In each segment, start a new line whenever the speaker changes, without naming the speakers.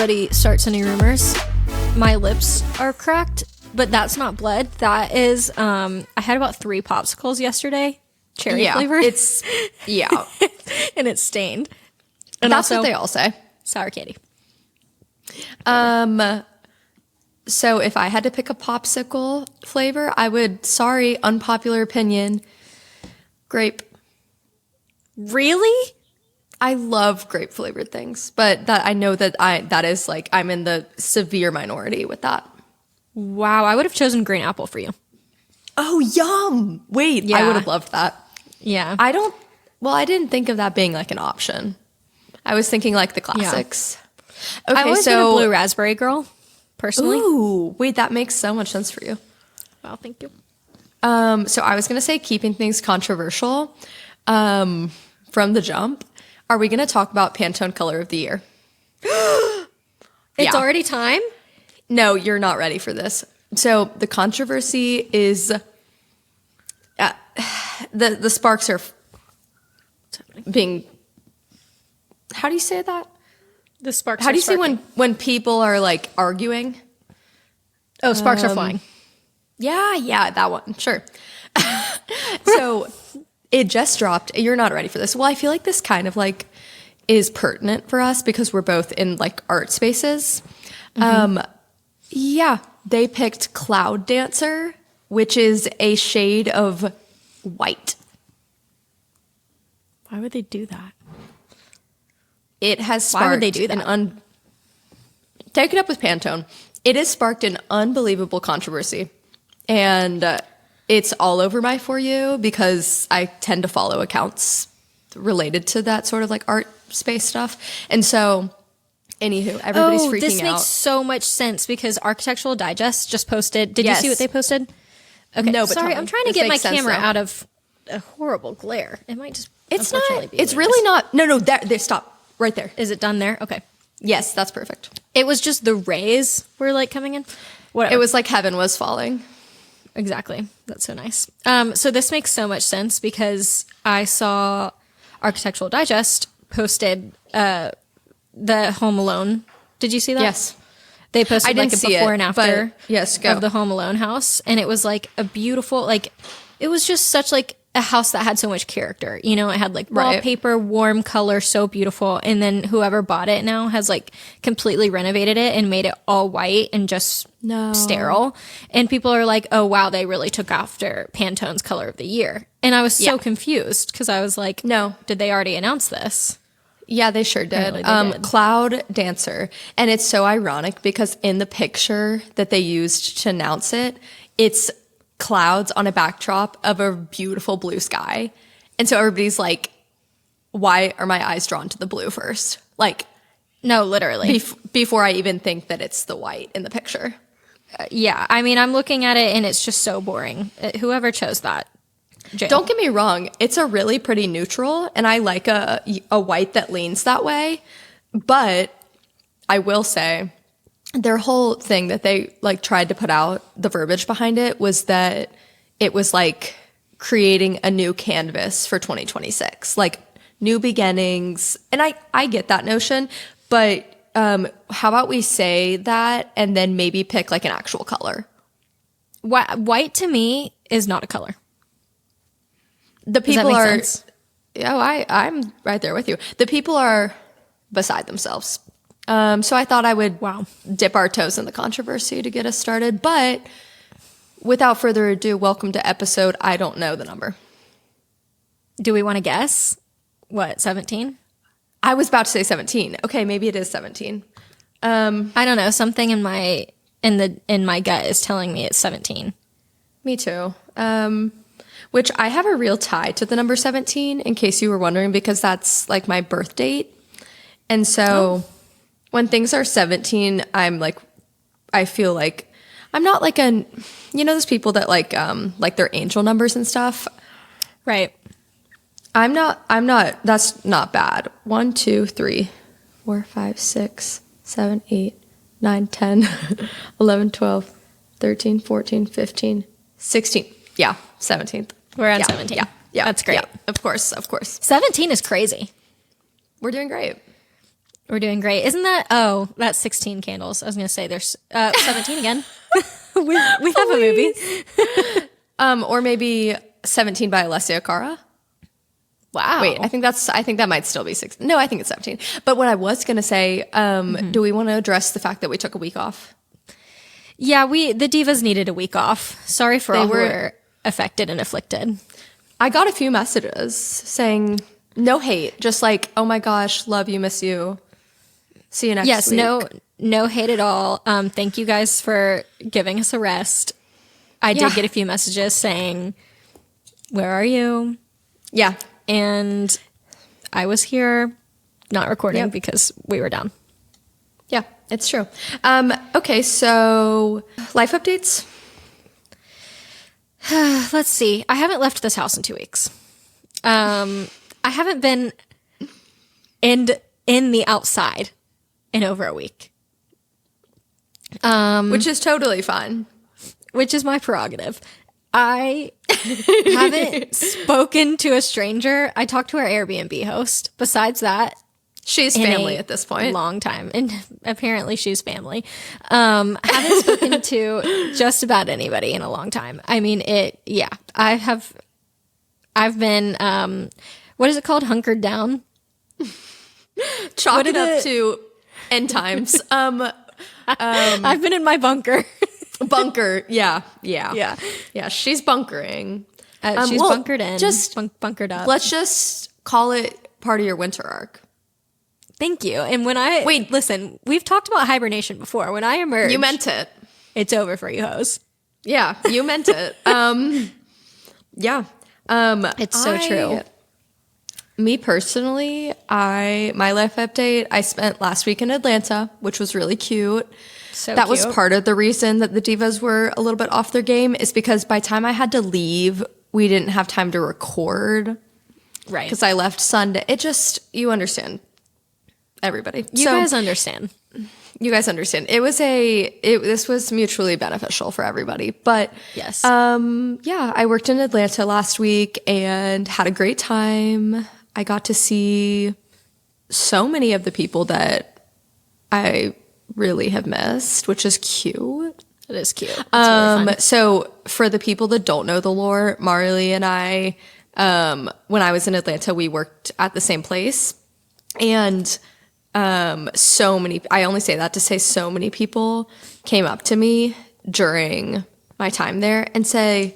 anybody starts any rumors, my lips are cracked, but that's not blood. That is, I had about 3 popsicles yesterday, cherry flavored. And it's stained. And
that's
also,
what they all say.
Sour candy.
So if I had to pick a popsicle flavor, I would, sorry, unpopular opinion, grape.
Really?
I love grape flavored things, but that I know that is like, I'm in the severe minority with that.
Wow, I would have chosen green apple for you.
Oh, yum. Wait,
Yeah.
I would have loved that.
Yeah.
I didn't think of that being like an option. I was thinking like the classics.
Yeah.
Okay,
I've always been a blue raspberry girl, personally.
Ooh, wait, that makes so much sense for you.
Well, thank you.
So I was going to say, keeping things controversial, from the jump, are we going to talk about Pantone Color of the Year?
It's already time?
No, you're not ready for this. So the controversy is, the sparks are being, how do you say that?
The sparks
How
are
do you say
sparking.
when people are like arguing?
Oh, sparks are flying.
Yeah, that one. Sure. So it just dropped. You're not ready for this. Well, I feel like this kind of like is pertinent for us because we're both in like art spaces. Yeah, they picked Cloud Dancer, which is a shade of white.
Why would they do that?
It has sparked.
Why would they do that?
Take it up with Pantone. It has sparked an unbelievable controversy. And it's all over my For You because I tend to follow accounts related to that sort of like art space stuff. And so, anywho, everybody's freaking out.
This makes so much sense because Architectural Digest just posted. Did you
Yes.
see what they posted? Okay,
No, but
sorry,
tell me.
I'm trying to
This
get my
makes sense
camera
now.
out of a horrible glare. It might just.
It's not.
unfortunately be
It's
what it
really
is.
not. No, there. Stop. Right there.
Is it done there? Okay.
Yes, that's perfect.
It was just the rays were like coming in. Whatever.
It was like heaven was falling.
Exactly. That's so nice. So this makes so much sense because I saw Architectural Digest posted the Home Alone. Did you see that?
Yes.
They posted
I didn't
like a
see
before
it,
and
but
after
yes, go.
of the Home Alone house. And it was like a beautiful, like, it was just such like a house that had so much character. You know, it had like
Right.
wallpaper, warm color, so beautiful. And then whoever bought it now has like completely renovated it and made it all white and just sterile. And people are like, oh, wow, they really took after Pantone's Color of the Year. And I was so confused because I was like,
No.
did they already announce this?
Yeah, they sure did.
Apparently they did.
Cloud Dancer. And it's so ironic because in the picture that they used to announce it, it's clouds on a backdrop of a beautiful blue sky. And so everybody's like, why are my eyes drawn to the blue first? Like,
No, literally.
before I even think that it's the white in the picture.
Yeah. I mean, I'm looking at it and it's just so boring. Whoever chose that. Jail.
Don't get me wrong, it's a really pretty neutral, and I like a white that leans that way. But I will say, their whole thing that they like tried to put out, the verbiage behind it was that it was like creating a new canvas for 2026, like new beginnings. And I get that notion, but how about we say that and then maybe pick like an actual color?
White to me is not a color.
The
Does that
people
make
are,
sense?
I'm right there with you. The people are beside themselves. So I thought I would dip our toes in the controversy to get us started. But without further ado, welcome to episode, I don't know the number.
Do we want to guess? What, 17?
I was about to say 17. Okay, maybe it is 17.
I don't know. Something in my gut is telling me it's 17.
Me too. Which I have a real tie to the number 17, in case you were wondering, because that's like my birth date. And so when things are 17, I'm like, I feel like I'm not like those people that like their angel numbers and stuff.
Right.
I'm not, that's not bad. 1, 2, 3, 4, 5, 6, 7, 8, 9, 10, 11, 12, 13, 14, 15, 16. Yeah, 17th.
We're on 17.
Yeah.
That's great.
Yeah, of course.
17 is crazy.
We're doing great.
We're doing great. Isn't that, that's 16 candles. I was going to say there's 17 again. we have a movie.
Or maybe 17 by Alessia Cara.
Wow.
Wait, I think that might still be 6. No, I think it's 17. But what I was going to say, do we want to address the fact that we took a week off?
Yeah, the divas needed a week off. Sorry for all who were affected and afflicted.
I got a few messages saying no hate, just like, oh my gosh, love you, miss you. See you next week.
Yes, no hate at all. Thank you guys for giving us a rest. I did get a few messages saying, where are you?
Yeah.
And I was here not recording because we were down.
Yeah, it's true. Okay, so life updates?
Let's see. I haven't left this house in 2 weeks. I haven't been in the outside in over a week.
Which is totally fine.
Which is my prerogative. I haven't spoken to a stranger. I talked to our Airbnb host. Besides that,
she's family at this point.
Long time. And apparently she's family. Haven't spoken to just about anybody in a long time. I mean, I've been, what is it called? Hunkered down?
Chalk it up to end times.
I've been in my bunker.
Bunker. Yeah. She's bunkering.
She's bunkered in.
Just
bunkered up.
Let's just call it part of your winter arc.
Thank you. And listen, we've talked about hibernation before. When I emerge,
you meant it.
It's over for you hoes.
Yeah, you meant it. Yeah.
It's so true.
Me personally, my life update, I spent last week in Atlanta, which was really cute. That was part of the reason that the divas were a little bit off their game, is because by the time I had to leave, we didn't have time to record.
Right.
Because I left Sunday. You understand. Everybody.
You guys understand.
You guys understand. This was mutually beneficial for everybody. But
yes.
I worked in Atlanta last week and had a great time. I got to see so many of the people that I really have missed, which is cute.
It is cute. It's really fun.
So for the people that don't know the lore, Marlee and I, when I was in Atlanta, we worked at the same place. And I only say that to say so many people came up to me during my time there and say,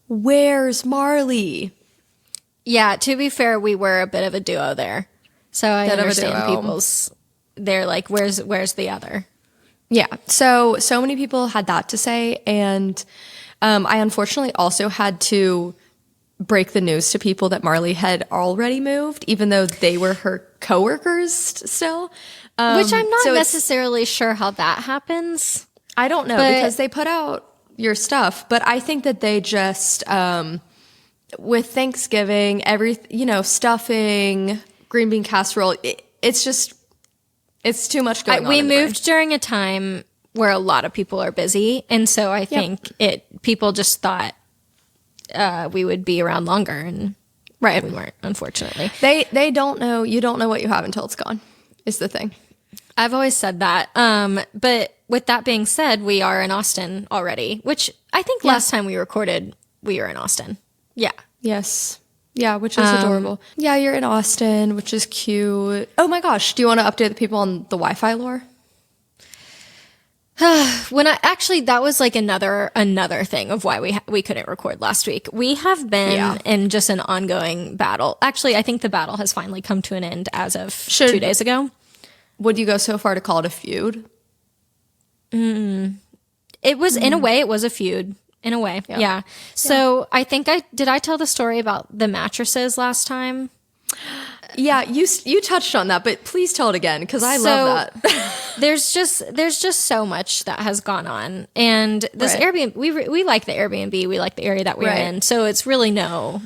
"Where's Marlee?"
Yeah, to be fair, we were a bit of a duo there. So I understand they're like, where's the other?
Yeah. So many people had that to say. And I unfortunately also had to break the news to people that Marlee had already moved, even though they were her coworkers still.
Which I'm not necessarily sure how that happens.
I don't know, because they put out your stuff. But I think that they just, with Thanksgiving, stuffing, green bean casserole, it's too much going on.
We moved during a time where a lot of people are busy. And so I think people just thought we would be around longer, and we weren't, unfortunately.
They don't know. You don't know what you have until it's gone, is the thing.
I've always said that. But with that being said, we are in Austin already, which I think last time we recorded, we were in Austin. Yeah.
Yes. Yeah, which is adorable. Yeah, you're in Austin, which is cute. Oh my gosh. Do you want to update the people on the Wi-Fi lore?
That was like another thing of why we couldn't record last week. We have been in just an ongoing battle. Actually, I think the battle has finally come to an end as of 2 days ago.
Would you go so far to call it a feud?
It was, in a way, it was a feud. In a way, yeah. So I think I tell the story about the mattresses last time?
Yeah, you touched on that, but please tell it again, because I love that.
there's just so much that has gone on, and this Airbnb, we like the Airbnb, we like the area that we're in, so it's really no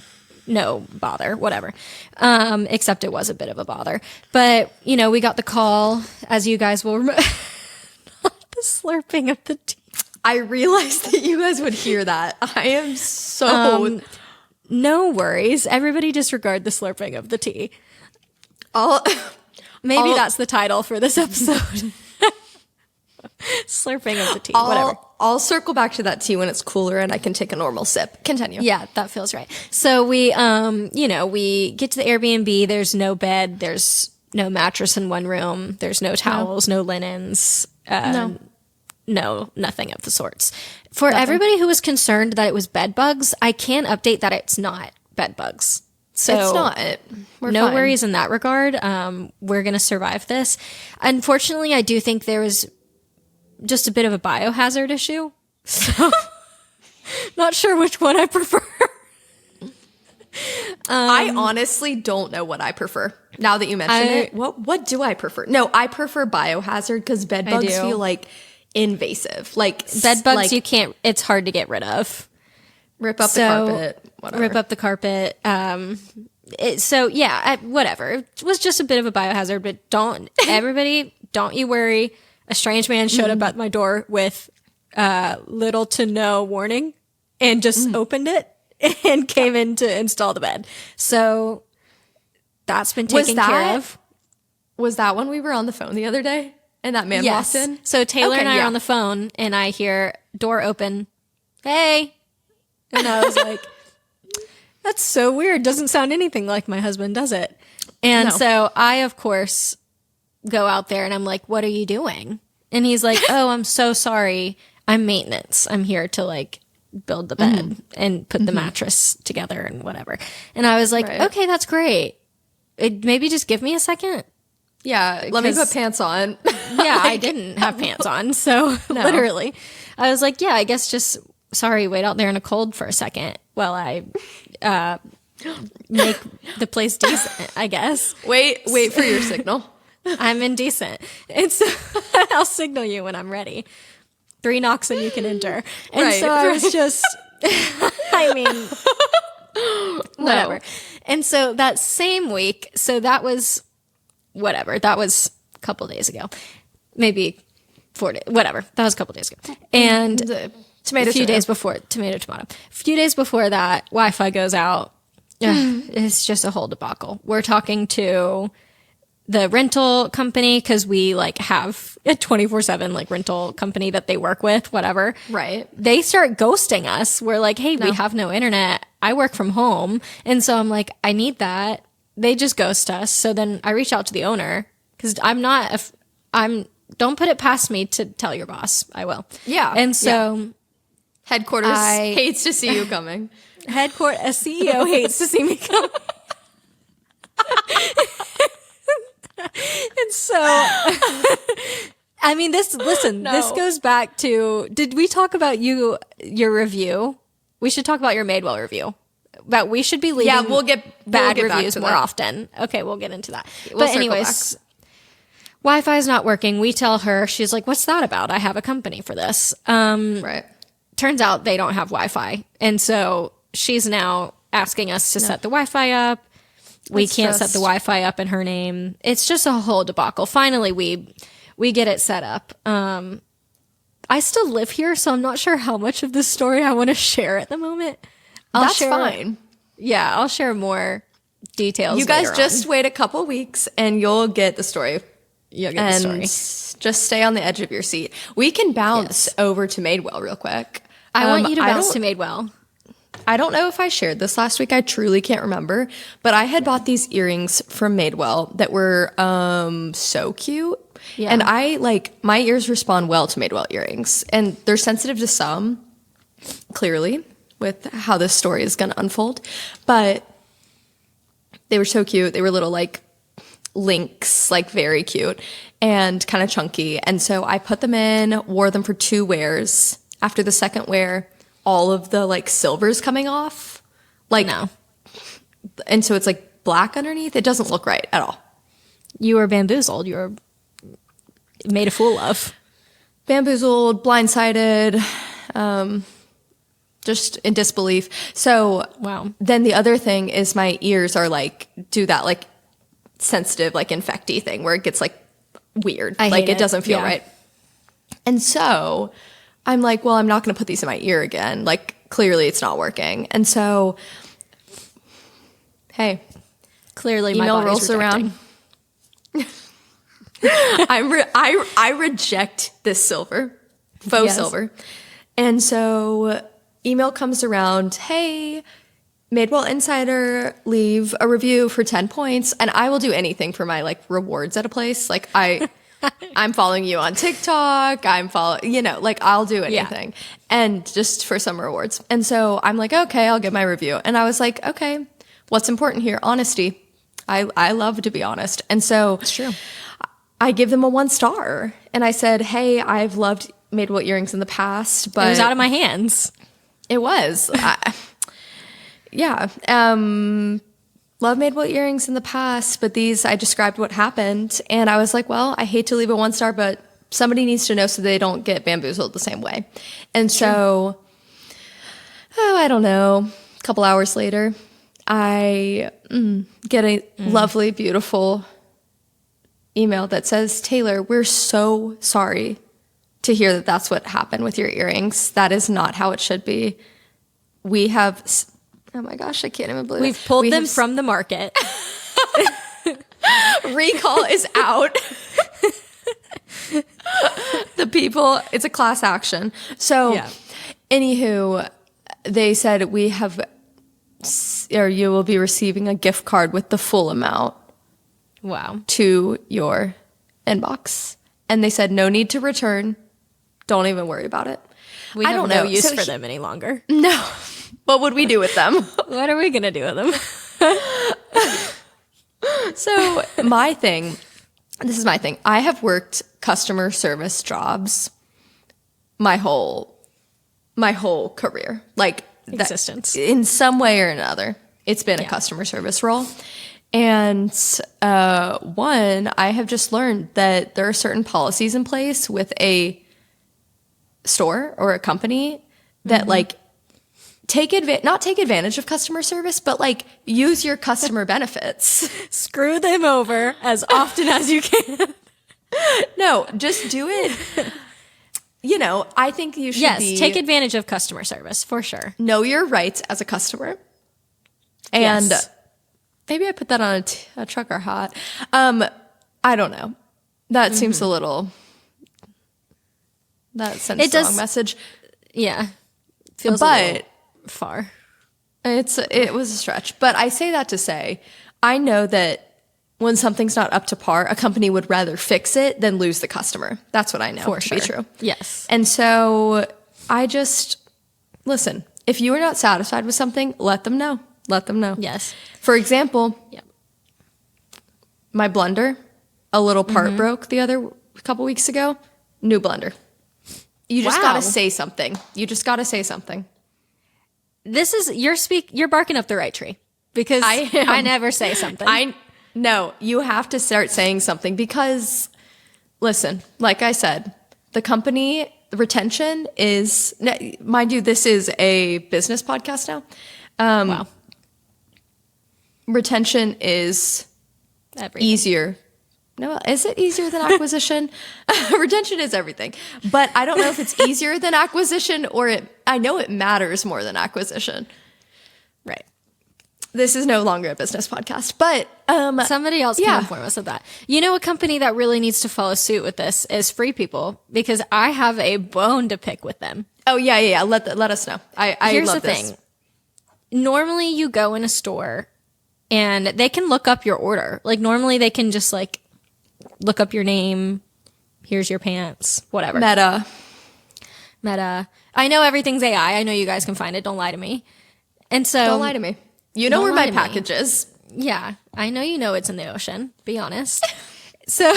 bother, whatever. Except it was a bit of a bother, but we got the call, as you guys will remember, the slurping of the tea.
I realized that you guys would hear that. I am so...
no worries. Everybody disregard the slurping of the tea.
All
Maybe that's the title for this episode. Slurping of the tea, whatever.
I'll circle back to that tea when it's cooler and I can take a normal sip. Continue.
Yeah, that feels right. So we, we get to the Airbnb. There's no bed. There's no mattress in one room. There's no towels, no linens. No, nothing of the sorts. For everybody who was concerned that it was bed bugs, I can update that it's not bed bugs. So
it's not. We're
no
fine.
worries in that regard. We're going to survive this. Unfortunately, I do think there was just a bit of a biohazard issue. So not sure which one I prefer.
I honestly don't know what I prefer. Now that you mention it, what do I prefer? No, I prefer biohazard because bed bugs feel like invasive. Like
bed bugs, you can't. It's hard to get rid of.
Rip up the carpet. Whatever.
Rip up the carpet. Whatever. It was just a bit of a biohazard, but don't you worry. A strange man showed up at my door with little to no warning and just opened it and came in to install the bed. So that's been taken care of.
Was that when we were on the phone the other day and that man walked in?
So Taylor and I are on the phone and I hear door open. Hey. And I was like, that's so weird. Doesn't sound anything like my husband, does it? And so I, of course, go out there and I'm like, what are you doing? And he's like, oh, I'm so sorry. I'm maintenance. I'm here to like build the bed and put the mattress together and whatever. And I was like, okay, that's great. Maybe just give me a second.
Yeah, let me put pants on.
Yeah, I didn't have pants on. So literally, I was like, yeah, I guess just, sorry, wait out there in the cold for a second while I make the place decent, I guess.
Wait for your signal.
I'm indecent. And so I'll signal you when I'm ready. 3 knocks and you can enter. And so I was just, I mean, whatever. And so that same week, so that was whatever. That was a couple days ago. Maybe 4 days, whatever. That was a couple days ago. And a few days before, tomato. A few days before that, Wi-Fi goes out. It's just a whole debacle. We're talking to the rental company because we like have a 24/7 like rental company that they work with, whatever.
Right.
They start ghosting us. We're like, hey, we have no internet. I work from home. And so I'm like, I need that. They just ghost us. So then I reach out to the owner because don't put it past me to tell your boss. I will.
Yeah.
And so
headquarters hates to see you coming.
A CEO hates to see me come. And so, I mean, this goes back to, did we talk about your review? We should talk about your Madewell review. But we should be leaving
we'll get
reviews more often. Okay, we'll get into that. But anyways, Wi-Fi is not working. We tell her, she's like, what's that about? I have a company for this.
Right.
Turns out they don't have Wi-Fi. And so she's now asking us to set the Wi-Fi up. We can't set the Wi-Fi up in her name. It's just a whole debacle. Finally, we get it set up. I still live here, so I'm not sure how much of this story I want to share at the moment.
That's fine.
Yeah, I'll share more details.
You guys just wait a couple weeks and you'll get the story.
You'll get the story.
Just stay on the edge of your seat. We can bounce over to Madewell real quick.
I want you to bounce to Madewell.
I don't know if I shared this last week. I truly can't remember. But I had bought these earrings from Madewell that were so cute. Yeah. And my ears respond well to Madewell earrings. And they're sensitive to some, clearly, with how this story is going to unfold. But they were so cute. They were little links, very cute and kind of chunky. And so I put them in, wore them for 2 wears. After the second wear, all of the silver's coming off. No. And so it's black underneath. It doesn't look right at all.
You were bamboozled. You were made a fool of.
Bamboozled, blindsided, just in disbelief. So
wow.
Then the other thing is my ears are do that sensitive, infecty thing where it gets weird. It doesn't feel right. And so I'm well, I'm not going to put these in my ear again. Clearly it's not working. And so, hey,
clearly
email
my body's
rolls around. I reject this silver, faux silver. And so email comes around, hey, Madewell Insider, leave a review for 10 points. And I will do anything for my like rewards at a place. Like I'm following you on TikTok. I'll do anything. And just for some rewards. And so I'm like, okay, I'll give my review. And I was like, okay, what's important here? Honesty. I love to be honest. And so
It's true.
I give them a 1 star. And I said, hey, I've loved Madewell earrings in the past, but
It was out of my hands.
it was. Love Madewell earrings in the past, but I described what happened. And I was like, well, I hate to leave a 1 star, but somebody needs to know so they don't get bamboozled the same way. And so, I don't know, a couple hours later, I get a lovely, beautiful email that says, Taylor, we're so sorry to hear that that's what happened with your earrings. That is not how it should be. We have, oh my gosh, I can't even believe it.
We've pulled them from the market.
Recall is out. The people, it's a class action. So, anywho, they said you will be receiving a gift card with the full amount.
Wow.
To your inbox. And they said, no need to return. Don't even worry about it.
We have no use for them any longer.
No. What would we do with them?
What are we going to do with them?
So this is my thing. I have worked customer service jobs my whole career. Like
existence.
In some way or another, it's been a customer service role. And I have just learned that there are certain policies in place with a store or a company that like not take advantage of customer service, but like use your customer benefits.
Screw them over as often as you can.
No, just do it. I think you should
take advantage of customer service for sure.
Know your rights as a customer. And maybe I put that on a truck or hot. I don't know. That seems a little. That sends the wrong message.
Yeah, feels a little far.
It was a stretch, but I say that to say I know that when something's not up to par, a company would rather fix it than lose the customer. That's what I know to be true.
Yes,
and so I just listen. If you are not satisfied with something, let them know. Let them know.
Yes.
For example, my blender, a little part broke a couple weeks ago. New blender. You just got to say something. You just got to say something.
This is you're barking up the right tree because I never say something.
No, you have to start saying something because listen, like I said, the company retention is, mind you, this is a business podcast now.
Wow.
Retention is easier. No, is it easier than acquisition? Retention is everything. But I don't know if it's easier than acquisition I know it matters more than acquisition.
Right.
This is no longer a business podcast, but
somebody else can inform us of that. You know, a company that really needs to follow suit with this is Free People because I have a bone to pick with them.
Oh, yeah. Let us know.
Here's
love
the
this.
thing. Normally you go in a store and they can look up your order. Like normally they can just like look up your name. Here's your pants, whatever.
Meta.
I know everything's AI. I know you guys can find it. Don't lie to me. And so
don't lie to me. You know where my package is.
Yeah, I know you know it's in the ocean. Be honest. So,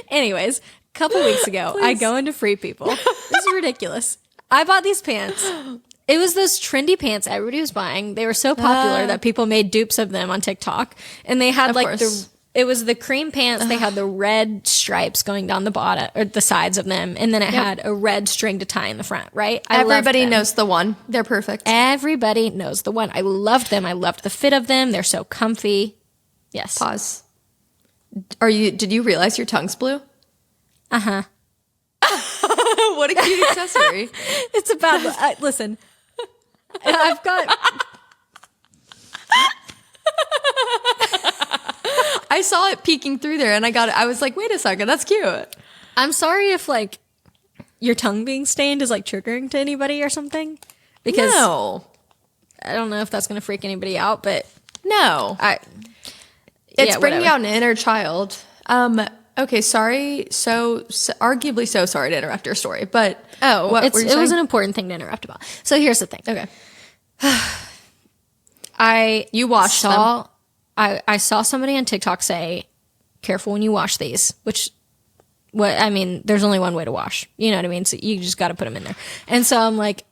anyways, a couple weeks ago, I go into Free People. This is ridiculous. I bought these pants. It was those trendy pants everybody was buying. They were so popular that people made dupes of them on TikTok. And they had it was the cream pants. They had the red stripes going down the bottom or the sides of them. And then it had a red string to tie in the front, right?
Everybody knows the one. They're perfect.
Everybody knows the one. I loved them. I loved the fit of them. They're so comfy. Yes.
Pause. Did you realize your tongue's blue?
Uh-huh.
What a cute accessory.
It's about, listen, I've got...
I saw it peeking through there, and I was like, wait a second, that's cute.
I'm sorry if like your tongue being stained is like triggering to anybody or something. Because
no.
I don't know if that's going to freak anybody out, but
no. It's bringing out an inner child. Okay, sorry. So arguably so sorry to interrupt your story, but
it was an important thing to interrupt about. So here's the thing.
Okay.
I saw somebody on TikTok say, "Careful when you wash these," there's only one way to wash. You know what I mean? So you just got to put them in there. And so I'm like,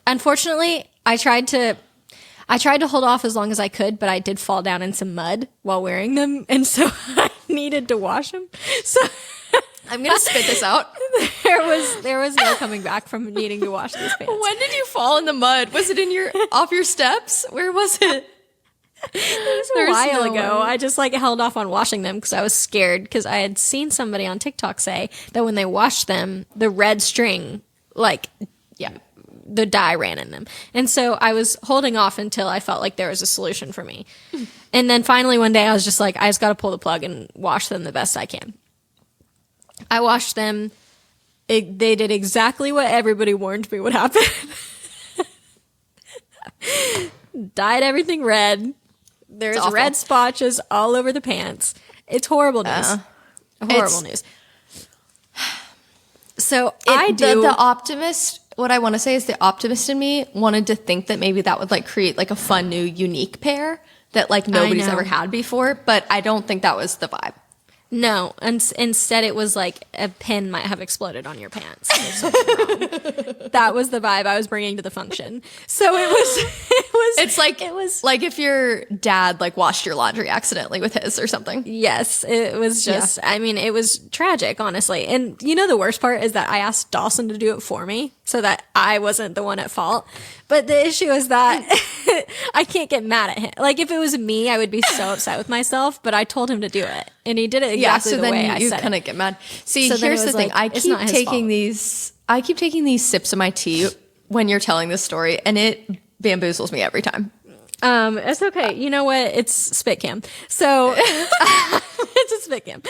unfortunately, I tried to hold off as long as I could, but I did fall down in some mud while wearing them. And so I needed to wash them. So
I'm going to spit this out.
There was no coming back from needing to wash these pants.
When did you fall in the mud? Was it off your steps? Where was it?
It was a while ago. I just like held off on washing them because I was scared, because I had seen somebody on TikTok say that when they washed them, the red string, the dye ran in them. And so I was holding off until I felt like there was a solution for me. And then finally one day I was just like, I just got to pull the plug and wash them the best I can. I washed them. They did exactly what everybody warned me would happen. Dyed everything red. There's red spotches all over the pants. It's horrible news. Horrible news. So
the optimist, what I want to say is the optimist in me wanted to think that maybe that would like create like a fun new unique pair that like nobody's ever had before, but I don't think that was the vibe.
No, instead it was like a pin might have exploded on your pants or something wrong. That was the vibe I was bringing to the function. So it was
like if your dad like washed your laundry accidentally with his or something.
Yes, it was just, it was tragic, honestly. And you know, the worst part is that I asked Dawson to do it for me so that I wasn't the one at fault. But the issue is that I can't get mad at him. Like if it was me, I would be so upset with myself, but I told him to do it and he did it exactly the way I said it.
You couldn't get mad. See, so here's the thing. I keep taking these sips of my tea when you're telling this story, and it bamboozles me every time.
It's okay. You know what? It's spit cam. So it's a spit cam.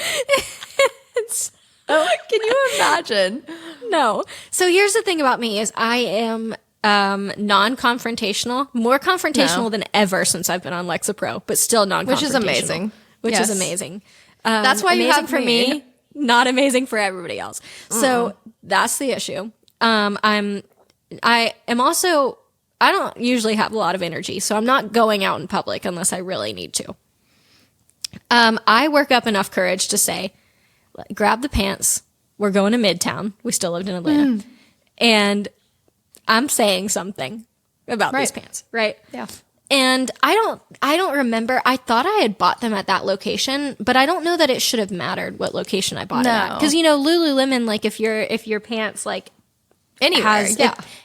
Can you imagine?
No. So here's the thing about me is I am non-confrontational, more confrontational than ever since I've been on Lexapro, but still non-confrontational.
Which is amazing.
Which is amazing.
That's why you have
for me, not amazing for everybody else. So that's the issue. I don't usually have a lot of energy, so I'm not going out in public unless I really need to. I work up enough courage to say, grab the pants. We're going to Midtown. We still lived in Atlanta. And I'm saying something about these pants, right?
Yeah.
And I don't remember. I thought I had bought them at that location, but I don't know that it should have mattered what location I bought it at. Because, you know, Lululemon, like if your pants like
anywhere,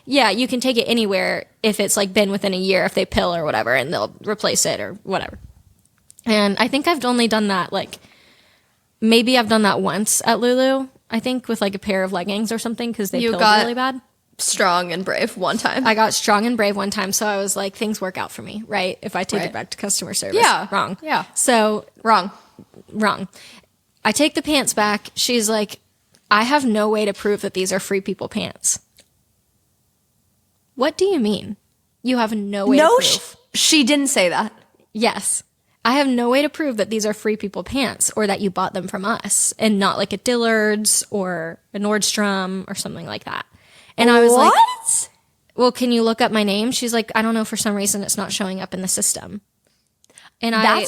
you can take it anywhere if it's like been within a year, if they pill or whatever, and they'll replace it or whatever. And I think I've only done that maybe I've done that once at Lulu. I think with like a pair of leggings or something because they pilled really bad.
Strong and brave one time.
I got strong and brave one time, so I was like, things work out for me, right? If I take it back to customer service.
Yeah.
Wrong.
Yeah.
So
wrong.
I take the pants back. She's like, I have no way to prove that these are Free People pants. What do you mean? You have no way to prove.
She didn't say that.
Yes. I have no way to prove that these are Free People pants or that you bought them from us and not like a Dillard's or a Nordstrom or something like that. And I was like, well, can you look up my name? She's like, I don't know. For some reason, it's not showing up in the system. And I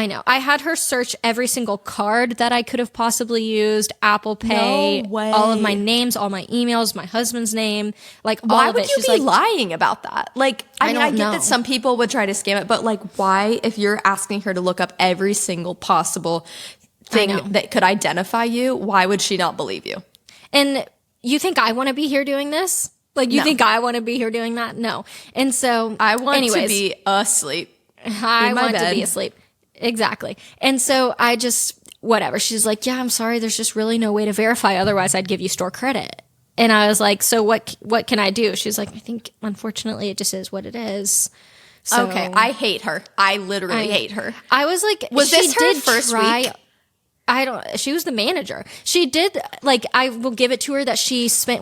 know. I had her search every single card that I could have possibly used, Apple Pay, all of my names, all my emails, my husband's name, like all of it.
Why would you be lying about that? Like, I get that some people would try to scam it, but like, why, if you're asking her to look up every single possible thing that could identify you, why would she not believe you?
And you think I want to be here doing this? Like, you think I want to be here doing that? No. And so,
I want to be asleep.
I want to be asleep. Exactly. And so I just, whatever. She's like, yeah, I'm sorry. There's just really no way to verify. Otherwise, I'd give you store credit. And I was like, so what can I do? She's like, I think, unfortunately, it just is what it is. So
Okay, I hate her. I literally hate her.
I was like,
Was this her
did
first week?
She was the manager. She did, like, I will give it to her that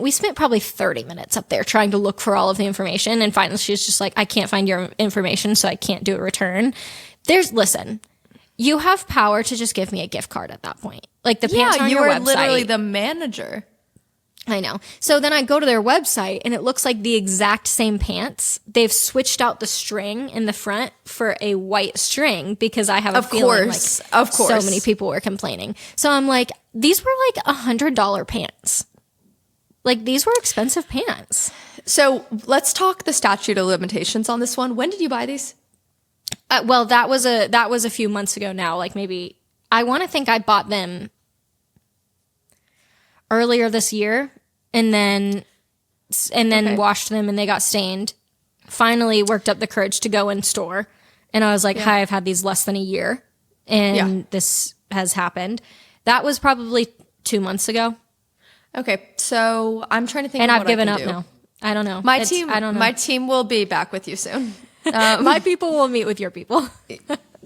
we spent probably 30 minutes up there trying to look for all of the information. And finally she was just like, I can't find your information, so I can't do a return. Listen, you have power to just give me a gift card at that point. Like the pants on
you
your
were
website.
literally the manager.
I know. So then I go to their website and it looks like the exact same pants. They've switched out the string in the front for a white string because I have a feeling like so many people were complaining. So I'm like, these were like $100 pants. Like these were expensive pants.
So let's talk the statute of limitations on this one. When did you buy these?
Well, that was a few months ago now. Like maybe I want to think I bought them earlier this year and then washed them and they got stained. Finally worked up the courage to go in store. And I was like, hi, I've had these less than a year and this has happened. That was probably 2 months ago.
Okay. So I'm trying to think
and
of
I've
what
given
I
up
can do.
now. I don't know.
I don't know. My team will be back with you soon.
My people will meet with your people.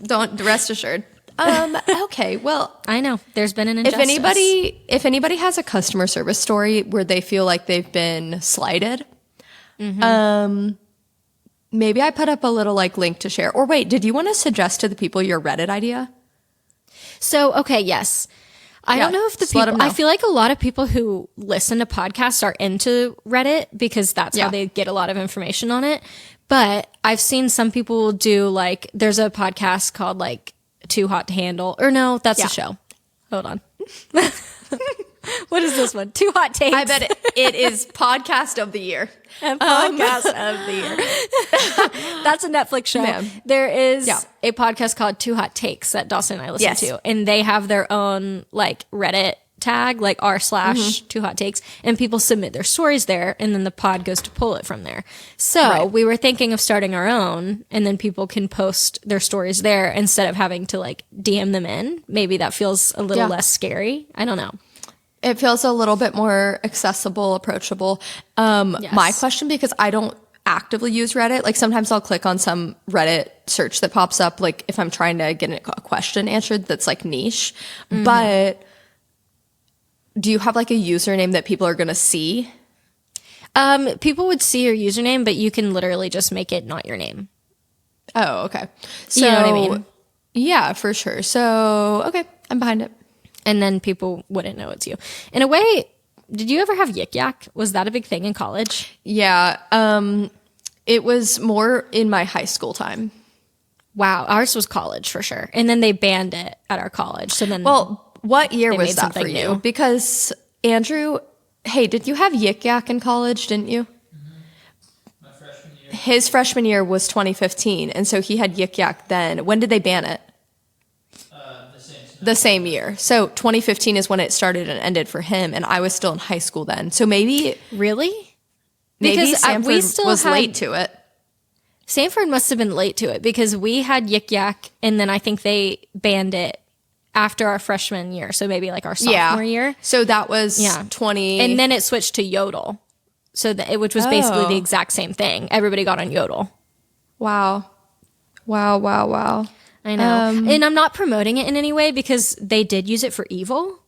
Don't rest assured. Okay, well,
I know there's been an injustice.
If anybody has a customer service story where they feel like they've been slighted, maybe I put up a little like link to share. Or wait, did you want to suggest to the people your Reddit idea?
So, okay, yes. I don't know if the people, I feel like a lot of people who listen to podcasts are into Reddit because that's how they get a lot of information on it. But I've seen some people do like, there's a podcast called like Too Hot to Handle, or no, that's a show. Hold on. What is this one? Too Hot Takes.
I bet it is podcast of the year.
And podcast of the year. That's a Netflix show. Man. There is a podcast called Too Hot Takes that Dawson and I listen to, and they have their own like Reddit tag, like r/Too Hot Takes, and people submit their stories there, and then the pod goes to pull it from there. So we were thinking of starting our own, and then people can post their stories there instead of having to like DM them in. Maybe that feels a little less scary. I don't know.
It feels a little bit more accessible, approachable. My question, because I don't actively use Reddit, like sometimes I'll click on some Reddit search that pops up, like if I'm trying to get a question answered that's like niche, but do you have like a username that people are going to see?
People would see your username, but you can literally just make it not your name.
Oh, okay. So,
you know what I mean?
Yeah, for sure. So, okay, I'm behind it.
And then people wouldn't know it's you. In a way, did you ever have Yik Yak? Was that a big thing in college?
Yeah. It was more in my high school time.
Wow. Ours was college for sure. And then they banned it at our college. So then,
well, what year was that for you? Because Andrew, hey, did you have Yik Yak in college? Didn't you?
My freshman year.
His freshman year was 2015. And so he had Yik Yak then. When did they ban it? The same year. So 2015 is when it started and ended for him, and I was still in high school then. So maybe
really,
because Sanford was late to it.
Sanford must have been late to it because we had Yik Yak, and then I think they banned it after our freshman year. So maybe like our sophomore year.
So that was 20,
and then it switched to Yodel. So which was basically the exact same thing. Everybody got on Yodel.
Wow.
I know. And I'm not promoting it in any way because they did use it for evil.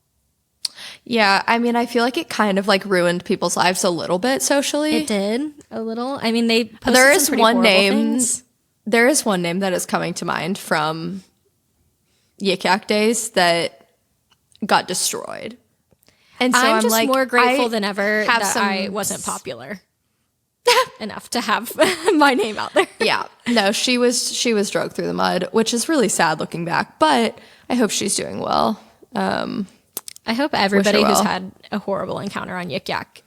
Yeah, I mean, I feel like it kind of like ruined people's lives a little bit socially.
It did a little. I mean, they posted
there is
some pretty
one
horrible
name.
things.
There is one name that is coming to mind from Yik Yak days that got destroyed. And so
I'm just
like,
more grateful than ever that I wasn't popular enough to have my name out there.
Yeah. No, she was dragged through the mud, which is really sad looking back, but I hope she's doing well.
I hope everybody who's had a horrible encounter on Yik Yak,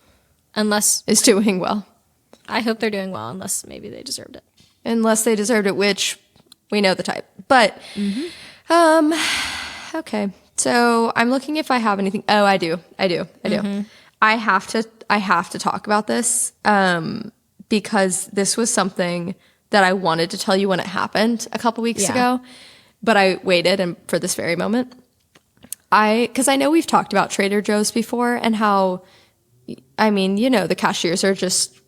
is doing well.
I hope they're doing well, unless maybe they deserved it.
Unless they deserved it, which we know the type. But, okay. So I'm looking if I have anything. Oh, I do. I have to talk about this because this was something that I wanted to tell you when it happened a couple weeks ago, but I waited for this very moment. Because I know we've talked about Trader Joe's before and how, I mean, the cashiers are just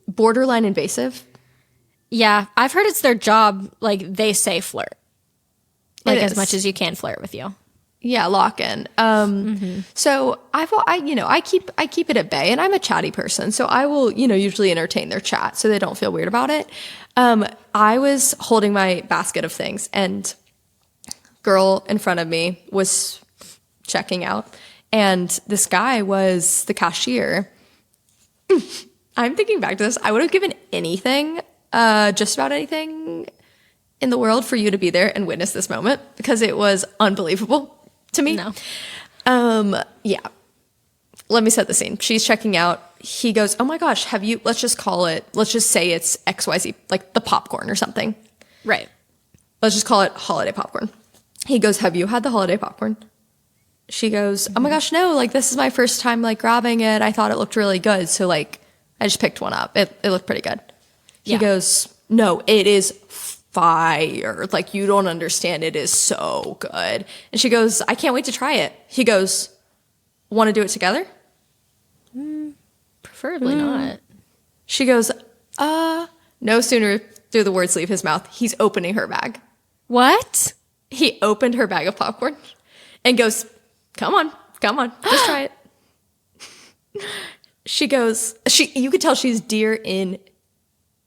borderline invasive.
Yeah, I've heard it's their job. Like they say flirt, like
It
as
is.
much as you can flirt with you.
Yeah, lock in. So I keep it at bay, and I'm a chatty person, so I will, usually entertain their chat so they don't feel weird about it. I was holding my basket of things, and girl in front of me was checking out, and this guy was the cashier. I'm thinking back to this. I would have given anything, just about anything in the world for you to be there and witness this moment because it was unbelievable to me.
No.
Yeah. Let me set the scene. She's checking out. He goes, oh my gosh, let's just say it's XYZ, like the popcorn or something.
Right.
Let's just call it holiday popcorn. He goes, have you had the holiday popcorn? She goes, oh my gosh, no, like this is my first time like grabbing it. I thought it looked really good. So like I just picked one up. It looked pretty good. He
Yeah.
goes, no, it is fire. Like you don't understand. It is so good. And she goes, I can't wait to try it. He goes, want to do it together?
Preferably not.
She goes, no sooner do the words leave his mouth. He's opening her bag.
What?
He opened her bag of popcorn and goes, come on, just try it. She goes, you could tell she's deer in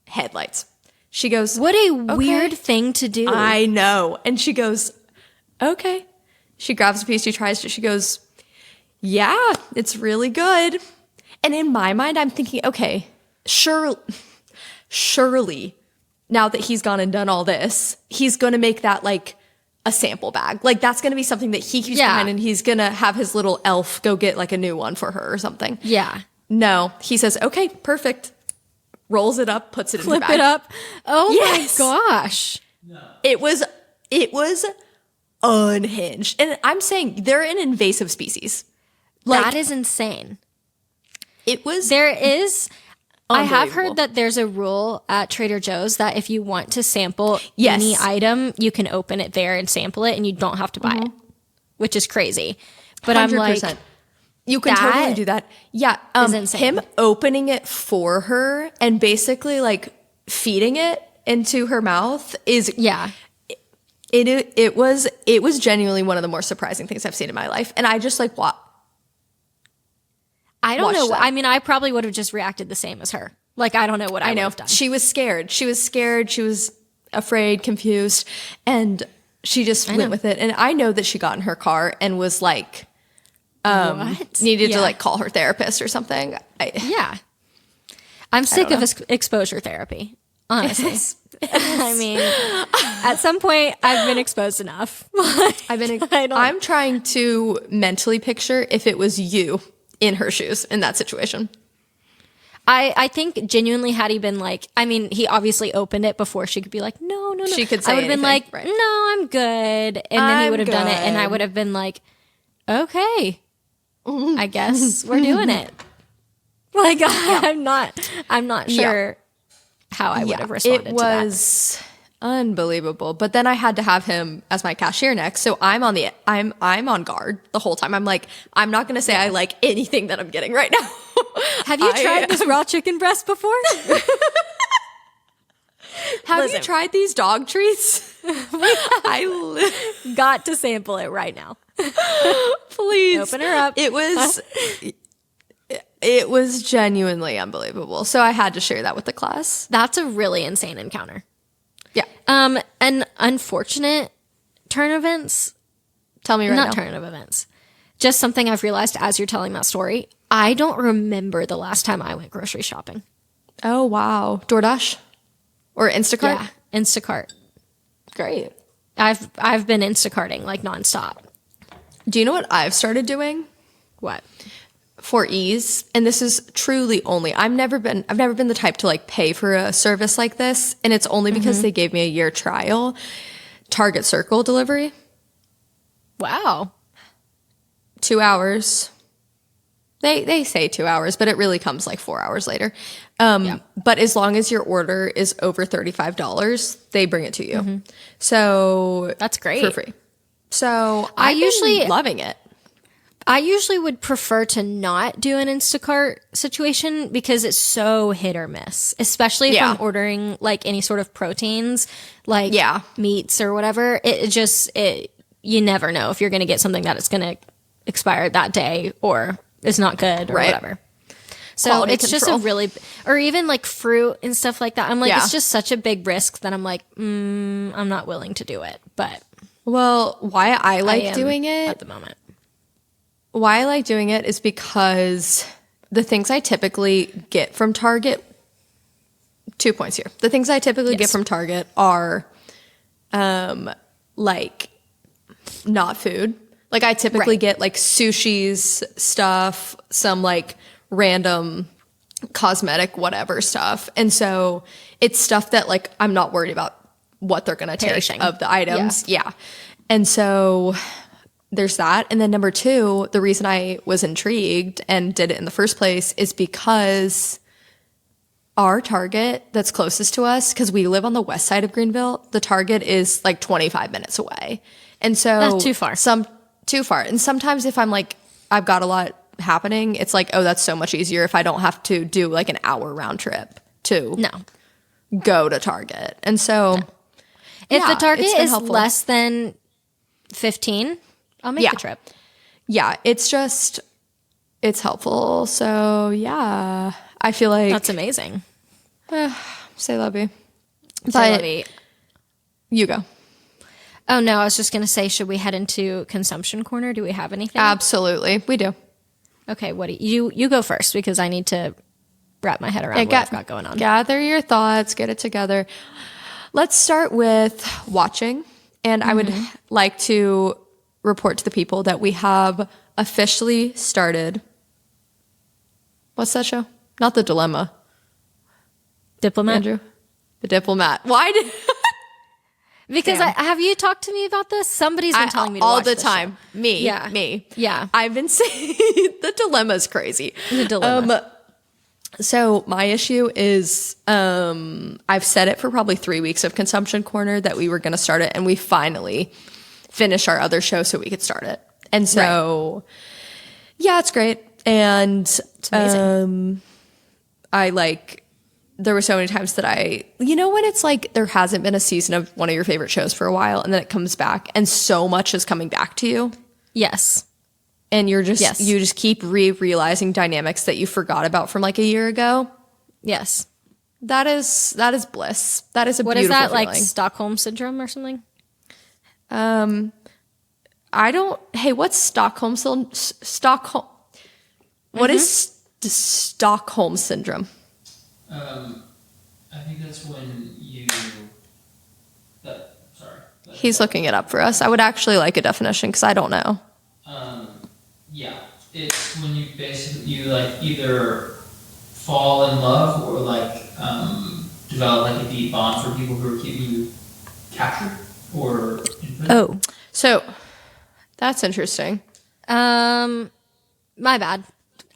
headlights. She goes,
What a
"Okay."
weird thing to do.
I know. And she goes, okay. She grabs a piece, she tries it. She goes, yeah, it's really good. And in my mind, I'm thinking, okay, surely, now that he's gone and done all this, he's going to make that like a sample bag. Like that's going to be something that he keeps behind, and he's going to have his little elf go get like a new one for her or something.
Yeah.
No, he says, okay, perfect. Rolls it up, puts it in her
Flip
bag.
it up. Oh
Yes.
my gosh.
It was unhinged. And I'm saying they're an invasive species. Like
That is insane.
it was
There is, I have
Unbelievable.
heard that there's a rule at Trader Joe's that if you want to sample
Yes.
any item, you can open it there and sample it and you don't have to buy it, which is crazy. But I'm like,
you can
that
totally do that. Yeah.
is insane.
Him opening it for her and basically like feeding it into her mouth is
yeah.
it was genuinely one of the more surprising things I've seen in my life. And I just like what
I don't
Watch
know.
that.
I mean, I probably would have just reacted the same as her. Like, I don't know what I would
know.
have done.
She was scared. She was afraid, confused, and she just went with it. And I know that she got in her car and was like,
What?
needed to
Yeah.
like call her therapist or something.
Yeah. I'm sick
don't
of exposure therapy, honestly. I mean, at some point, I've been exposed enough.
I'm trying to mentally picture if it was you in her shoes in that situation.
I think genuinely, had he been like, I mean, he obviously opened it before she could be like, no.
She could say
I would have been like,
anything, right.
no, I'm good. And then he
I'm
would have done it. And I
good.
would have been like, okay, I guess we're doing it. Like, I'm not sure how I would have responded
It
to that.
was unbelievable. But then I had to have him as my cashier next. So I'm on guard the whole time. I'm like, I'm not gonna say I like anything that I'm getting right now.
Have you tried this raw chicken breast before?
Have you tried these dog treats?
Got to sample it right now.
Please
Open her up.
It was genuinely unbelievable. So I had to share that with the class.
That's a really insane encounter.
Yeah.
An unfortunate turn of events.
Tell me right now.
Not turn of events. Just something I've realized as you're telling that story. I don't remember the last time I went grocery shopping.
Oh wow. DoorDash or Instacart?
Yeah, Instacart.
Great.
I've been Instacarting like nonstop.
Do you know what I've started doing?
What?
For ease, and this is truly only I've never been the type to like pay for a service like this, and it's only because they gave me a year trial. Target Circle delivery,
Wow.
2 hours. They say 2 hours, but it really comes like 4 hours later. But as long as your order is over $35, they bring it to you. So
That's great.
for free. So
I
I've
usually-
been loving it.
I usually would prefer to not do an Instacart situation because it's so hit or miss, especially if I'm ordering like any sort of proteins, like meats or whatever. You never know if you're going to get something that is going to expire that day or is not good or whatever. So
Quality
it's
control.
just a really, or even like fruit and stuff like that. I'm like, it's just such a big risk that I'm like, I'm not willing to do it. But
well, why I like doing it
at the moment.
Why I like doing it is because the things I typically get from Target, 2 points here. The things I typically get from Target are like not food. Like I typically get like sushi's stuff, some like random cosmetic whatever stuff. And so it's stuff that like I'm not worried about what they're going to take of the items. Yeah. And so there's that. And then number two, the reason I was intrigued and did it in the first place is because our Target that's closest to us, because we live on the west side of Greenville, the Target is like 25 minutes away. And so
that's too far.
Too far. And sometimes if I'm like, I've got a lot happening, it's like, oh, that's so much easier if I don't have to do like an hour round trip to go to Target. And so
if the Target is less than 15, I'll make the trip.
Yeah, it's helpful. So yeah, I feel like
that's amazing.
Say lovey.
Say lovey.
You go.
Oh no, I was just gonna say, should we head into consumption corner? Do we have anything?
Absolutely, we do.
Okay, what do you go first because I need to wrap my head around what I've got going on.
Gather your thoughts, get it together. Let's start with watching, and I would like to report to the people that we have officially started. What's that show? Not The Dilemma.
Diplomat.
Andrew, The Diplomat. Why did?
Because have you talked to me about this? Somebody's been telling me to watch
all the
this
time.
Show.
Me.
Yeah.
I've been saying The Dilemma's crazy.
The Dilemma.
So my issue is I've said it for probably 3 weeks of Consumption Corner that we were going to start it, and we finally finished our other show so we could start it. And so, yeah, it's great. And
it's amazing.
There were so many times that when it's like there hasn't been a season of one of your favorite shows for a while and then it comes back and so much is coming back to you.
Yes.
And you just keep realizing dynamics that you forgot about from like a year ago.
Yes.
That is bliss. That is a
what
beautiful
is that,
feeling.
like Stockholm syndrome or something?
What's Stockholm? What is Stockholm syndrome?
I think that's when
He's looking it up for us. I would actually like a definition because I don't know.
It's when you either fall in love or develop like a deep bond for people who are keeping you captured or in prison.
Oh,
so that's interesting.
My bad.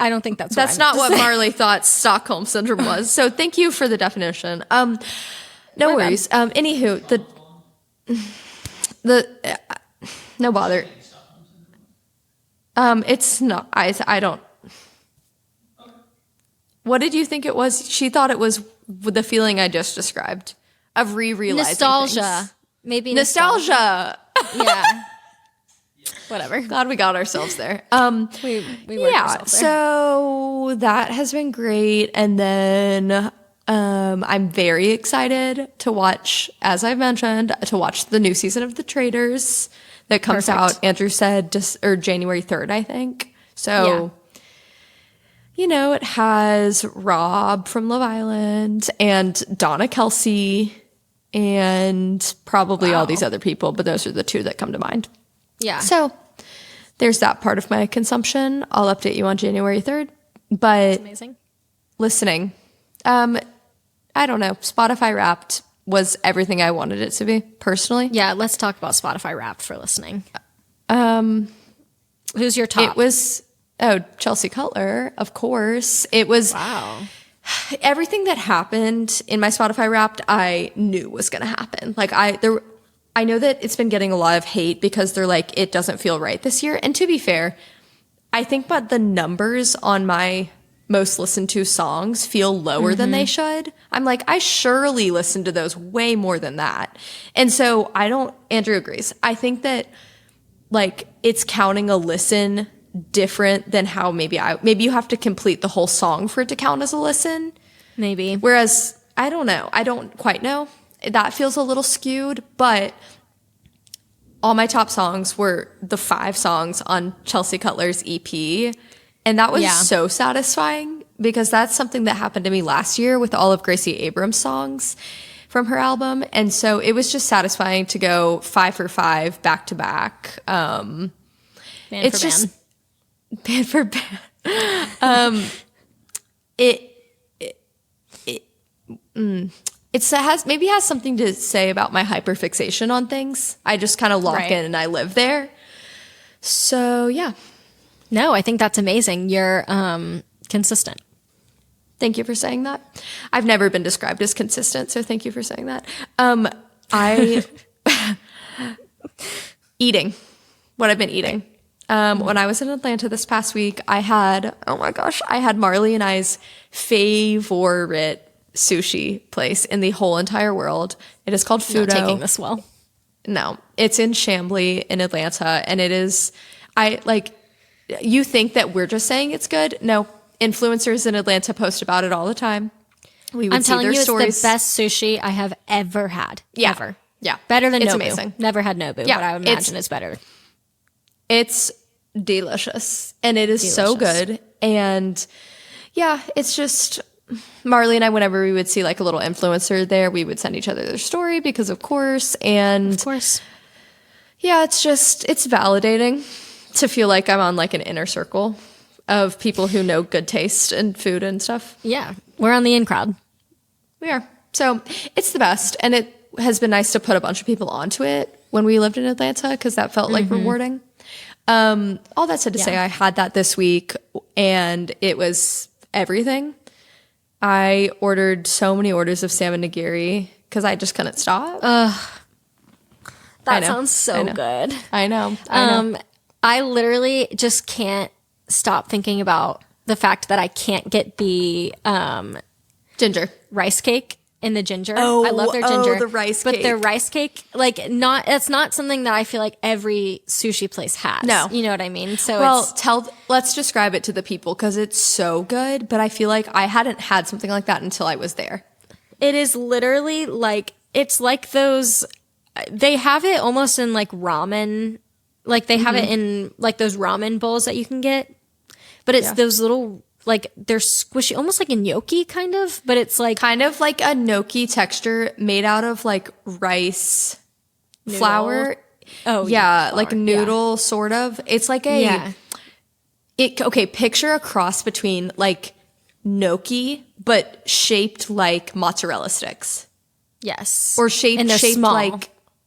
I don't think
that's not what Marlee thought Stockholm syndrome was. So thank you for the definition. No worries. Anywho, no bother. It's not. I don't. What did you think it was? She thought it was the feeling I just described of realizing
nostalgia.
Things.
Maybe
nostalgia.
Yeah. Whatever.
Glad we got ourselves there.
We worked ourselves there.
So that has been great. And then I'm very excited to watch, as I've mentioned, the new season of The Traitors that comes out, Andrew said, January 3rd, I think. So, it has Rob from Love Island and Donna Kelsey and probably all these other people, but those are the two that come to mind.
Yeah.
So there's that part of my consumption. I'll update you on January 3rd. But
that's amazing.
Listening. I don't know. Spotify Wrapped was everything I wanted it to be, personally.
Yeah, let's talk about Spotify Wrapped for listening. Who's your top?
It was Chelsea Cutler, of course. It was everything that happened in my Spotify Wrapped I knew was gonna happen. Like I know that it's been getting a lot of hate because they're like, it doesn't feel right this year. And to be fair, I think but the numbers on my most listened to songs feel lower than they should. I'm like, I surely listen to those way more than that. And so Andrew agrees. I think that like it's counting a listen different than how maybe you have to complete the whole song for it to count as a listen.
Maybe.
Whereas, I don't know. I don't quite know. That feels a little skewed, but all my top songs were the 5 songs on Chelsea Cutler's EP. And that was so satisfying because that's something that happened to me last year with all of Gracie Abrams' songs from her album. And so it was just satisfying to go 5 for 5 back to back. Band for band. It has something to say about my hyperfixation on things. I just kind of lock in and I live there. So yeah.
No, I think that's amazing. You're consistent.
Thank you for saying that. I've never been described as consistent, so thank you for saying that. Eating. What I've been eating. When I was in Atlanta this past week, I had Marlee and I's favorite sushi place in the whole entire world. It is called Fudo.
Not taking this well.
No, it's in Chamblee in Atlanta, and it is. You think that we're just saying it's good? No, influencers in Atlanta post about it all the time.
I'm telling you, stories. It's the best sushi I have ever had.
Yeah.
Ever.
Yeah.
Better than
It's
Nobu.
amazing.
Never had Nobu,
Yeah,
but I would imagine it's better.
It's delicious. And it is so good. And yeah, it's just Marlee and I, whenever we would see like a little influencer there, we would send each other their story because of course. And
of course.
Yeah, it's validating to feel like I'm on like an inner circle of people who know good taste and food and stuff.
Yeah. We're on the in crowd.
We are. So it's the best. And it has been nice to put a bunch of people onto it when we lived in Atlanta because that felt like rewarding. All that said to say, I had that this week and it was everything. I ordered so many orders of salmon nigiri because I just couldn't stop.
That sounds so good.
I know.
I literally just can't stop thinking about the fact that I can't get the
ginger
rice cake in the ginger. I love their ginger.
The rice cake.
But their rice cake, it's not something that I feel like every sushi place has.
No.
You know what I mean? So
let's describe it to the people because it's so good, but I feel like I hadn't had something like that until I was there.
It is literally it's like those, they have it almost in like ramen. Like they have it in like those ramen bowls that you can get, but it's those little, they're squishy, almost like a gnocchi kind of, but it's like
kind of like a gnocchi texture made out of like rice flour.
Oh
yeah. Like noodle sort of. It's like picture a cross between like gnocchi, but shaped like mozzarella sticks.
Yes.
Or shaped
small.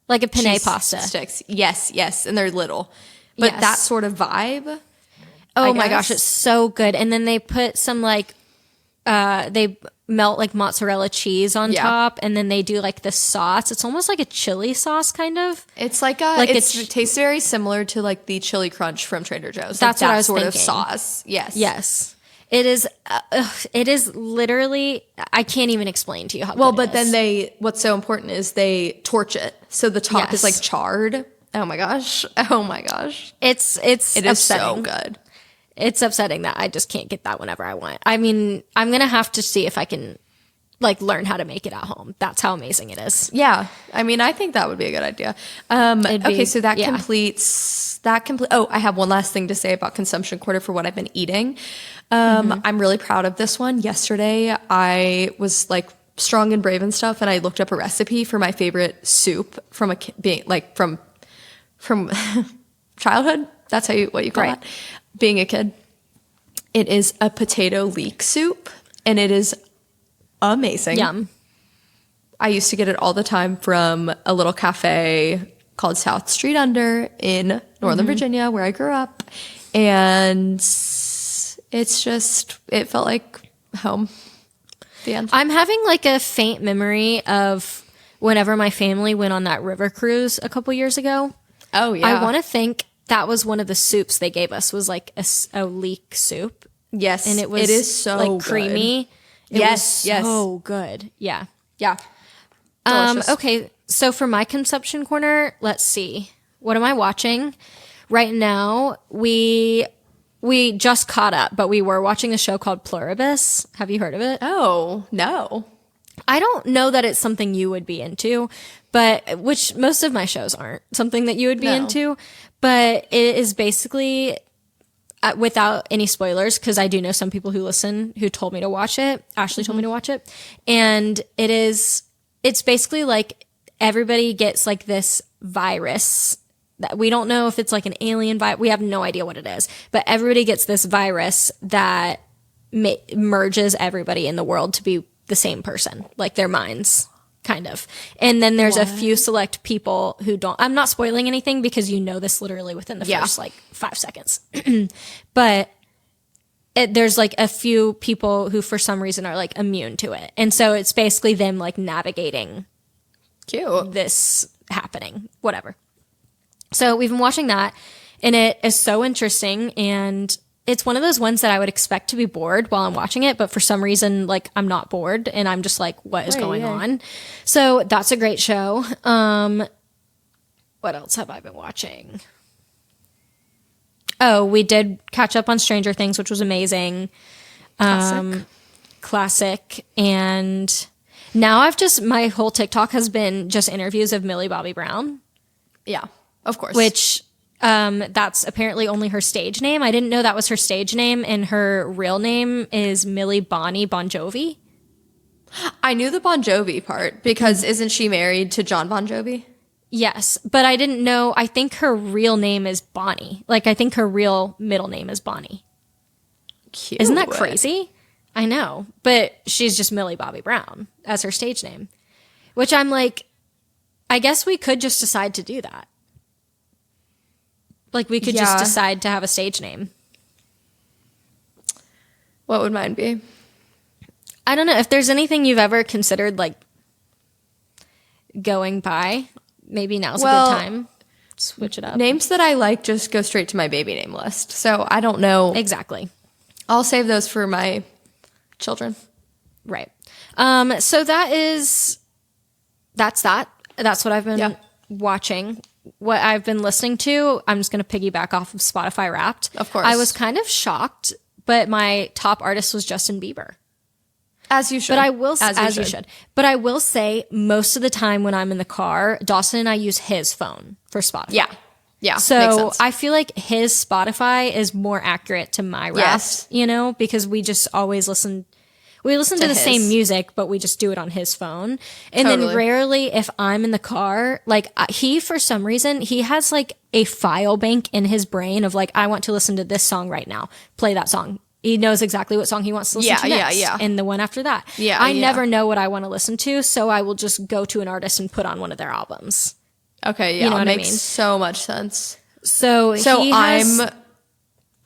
like
a penne pasta.
Sticks. Yes. And they're little. But that sort of vibe.
Oh my gosh, it's so good. And then they put some they melt like mozzarella cheese on top, and then they do like the sauce. It's almost like a chili sauce kind of.
It's it tastes very similar to like the chili crunch from Trader Joe's.
That's
like
what I was
sort
thinking.
of sauce. Yes.
Yes. It is. It is literally. I can't even explain to you how.
Well,
good
but
it is.
then what's so important is they torch it, so the top is like charred. Oh my gosh.
It is
so good.
It's upsetting that I just can't get that whenever I want. I mean, I'm going to have to see if I can learn how to make it at home. That's how amazing it is.
Yeah. I mean, I think that would be a good idea. Okay. So that completes Oh, I have one last thing to say about consumption quarter for what I've been eating. I'm really proud of this one. Yesterday I was strong and brave and stuff. And I looked up a recipe for my favorite soup from from childhood. That's what you call it. Being a kid. It is a potato leek soup, and it is amazing.
Yum.
I used to get it all the time from a little cafe called South Street Under in Northern Virginia, where I grew up. And it felt like home. The end.
I'm having a faint memory of whenever my family went on that river cruise a couple years ago.
Oh, yeah.
I want to think that was one of the soups they gave us, was like a leek soup.
Yes.
And it
is so
like
good.
creamy. It was so good. Yeah.
Yeah. Delicious.
Okay. So for my consumption corner, let's see. What am I watching? Right now, we just caught up, but we were watching a show called Pluribus. Have you heard of it?
Oh, no.
I don't know that it's something you would be into, but which most of my shows aren't something that you would be into, but it is basically without any spoilers, because I do know some people who listen who told me to watch it. Ashley told me to watch it. And it's basically like everybody gets like this virus that we don't know if it's like an alien virus. We have no idea what it is, but everybody gets this virus that merges everybody in the world to be the same person, like their minds, kind of. And then there's a few select people who don't. I'm not spoiling anything because you know this literally within the first like 5 seconds. But there's like a few people who for some reason are like immune to it. And so it's basically them like navigating this happening, whatever. So we've been watching that, and it is so interesting, and it's one of those ones that I would expect to be bored while I'm watching it, but for some reason, like, I'm not bored, and I'm just like, what is going on? So that's a great show. What else have I been watching? Oh, we did catch up on Stranger Things, which was amazing. Classic. And now my whole TikTok has been just interviews of Millie Bobby Brown.
Yeah, of course.
Which that's apparently only her stage name. I didn't know that was her stage name, and her real name is Millie Bonnie Bon Jovi.
I knew the Bon Jovi part because isn't she married to John Bon Jovi?
Yes, but I didn't know. I think her real name is Bonnie. Like, I think her real middle name is Bonnie.
Cute.
Isn't that crazy? I know, but she's just Millie Bobby Brown as her stage name, which I'm like, I guess we could just decide to do that. Like, we could just decide to have a stage name.
What would mine be?
I don't know. If there's anything you've ever considered, like, going by, maybe now's a good time. Switch it up.
Names that I like just go straight to my baby name list. So I don't know.
Exactly.
I'll save those for my children.
Right. So that's that. That's what I've been watching. What I've been listening to, I'm just going to piggyback off of Spotify Wrapped.
Of course.
I was kind of shocked, but my top artist was Justin Bieber.
As you should.
But I will, as you should. But I will say, most of the time when I'm in the car, Dawson and I use his phone for Spotify.
Yeah. Yeah.
So
makes sense.
I feel like his Spotify is more accurate to my Wrapped, you know, because we just always listen to the same music, but we just do it on his phone. And then rarely, if I'm in the car, like he, for some reason, he has like a file bank in his brain of like, I want to listen to this song right now. Play that song. He knows exactly what song he wants to listen to next. And the one after that. I never know what I want to listen to, so I will just go to an artist and put on one of their albums.
Okay, yeah,
you know what
makes
I mean?
so much sense.
So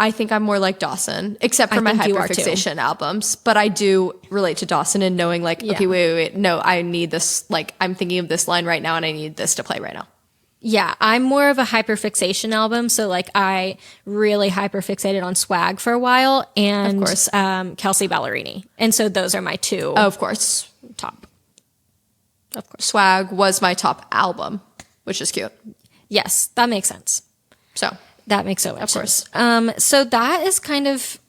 I think I'm more like Dawson, except for my hyperfixation albums. But I do relate to Dawson in knowing like, okay, wait. No, I need this. Like, I'm thinking of this line right now and I need this to play right now.
Yeah, I'm more of a hyperfixation album. So like I really hyperfixated on Swag for a while and of course, Kelsey Ballerini. And so those are my two.
Of course.
Top. Of course.
Swag was my top album, which is cute.
Yes, that makes sense.
So.
That makes so much sense. So that is kind of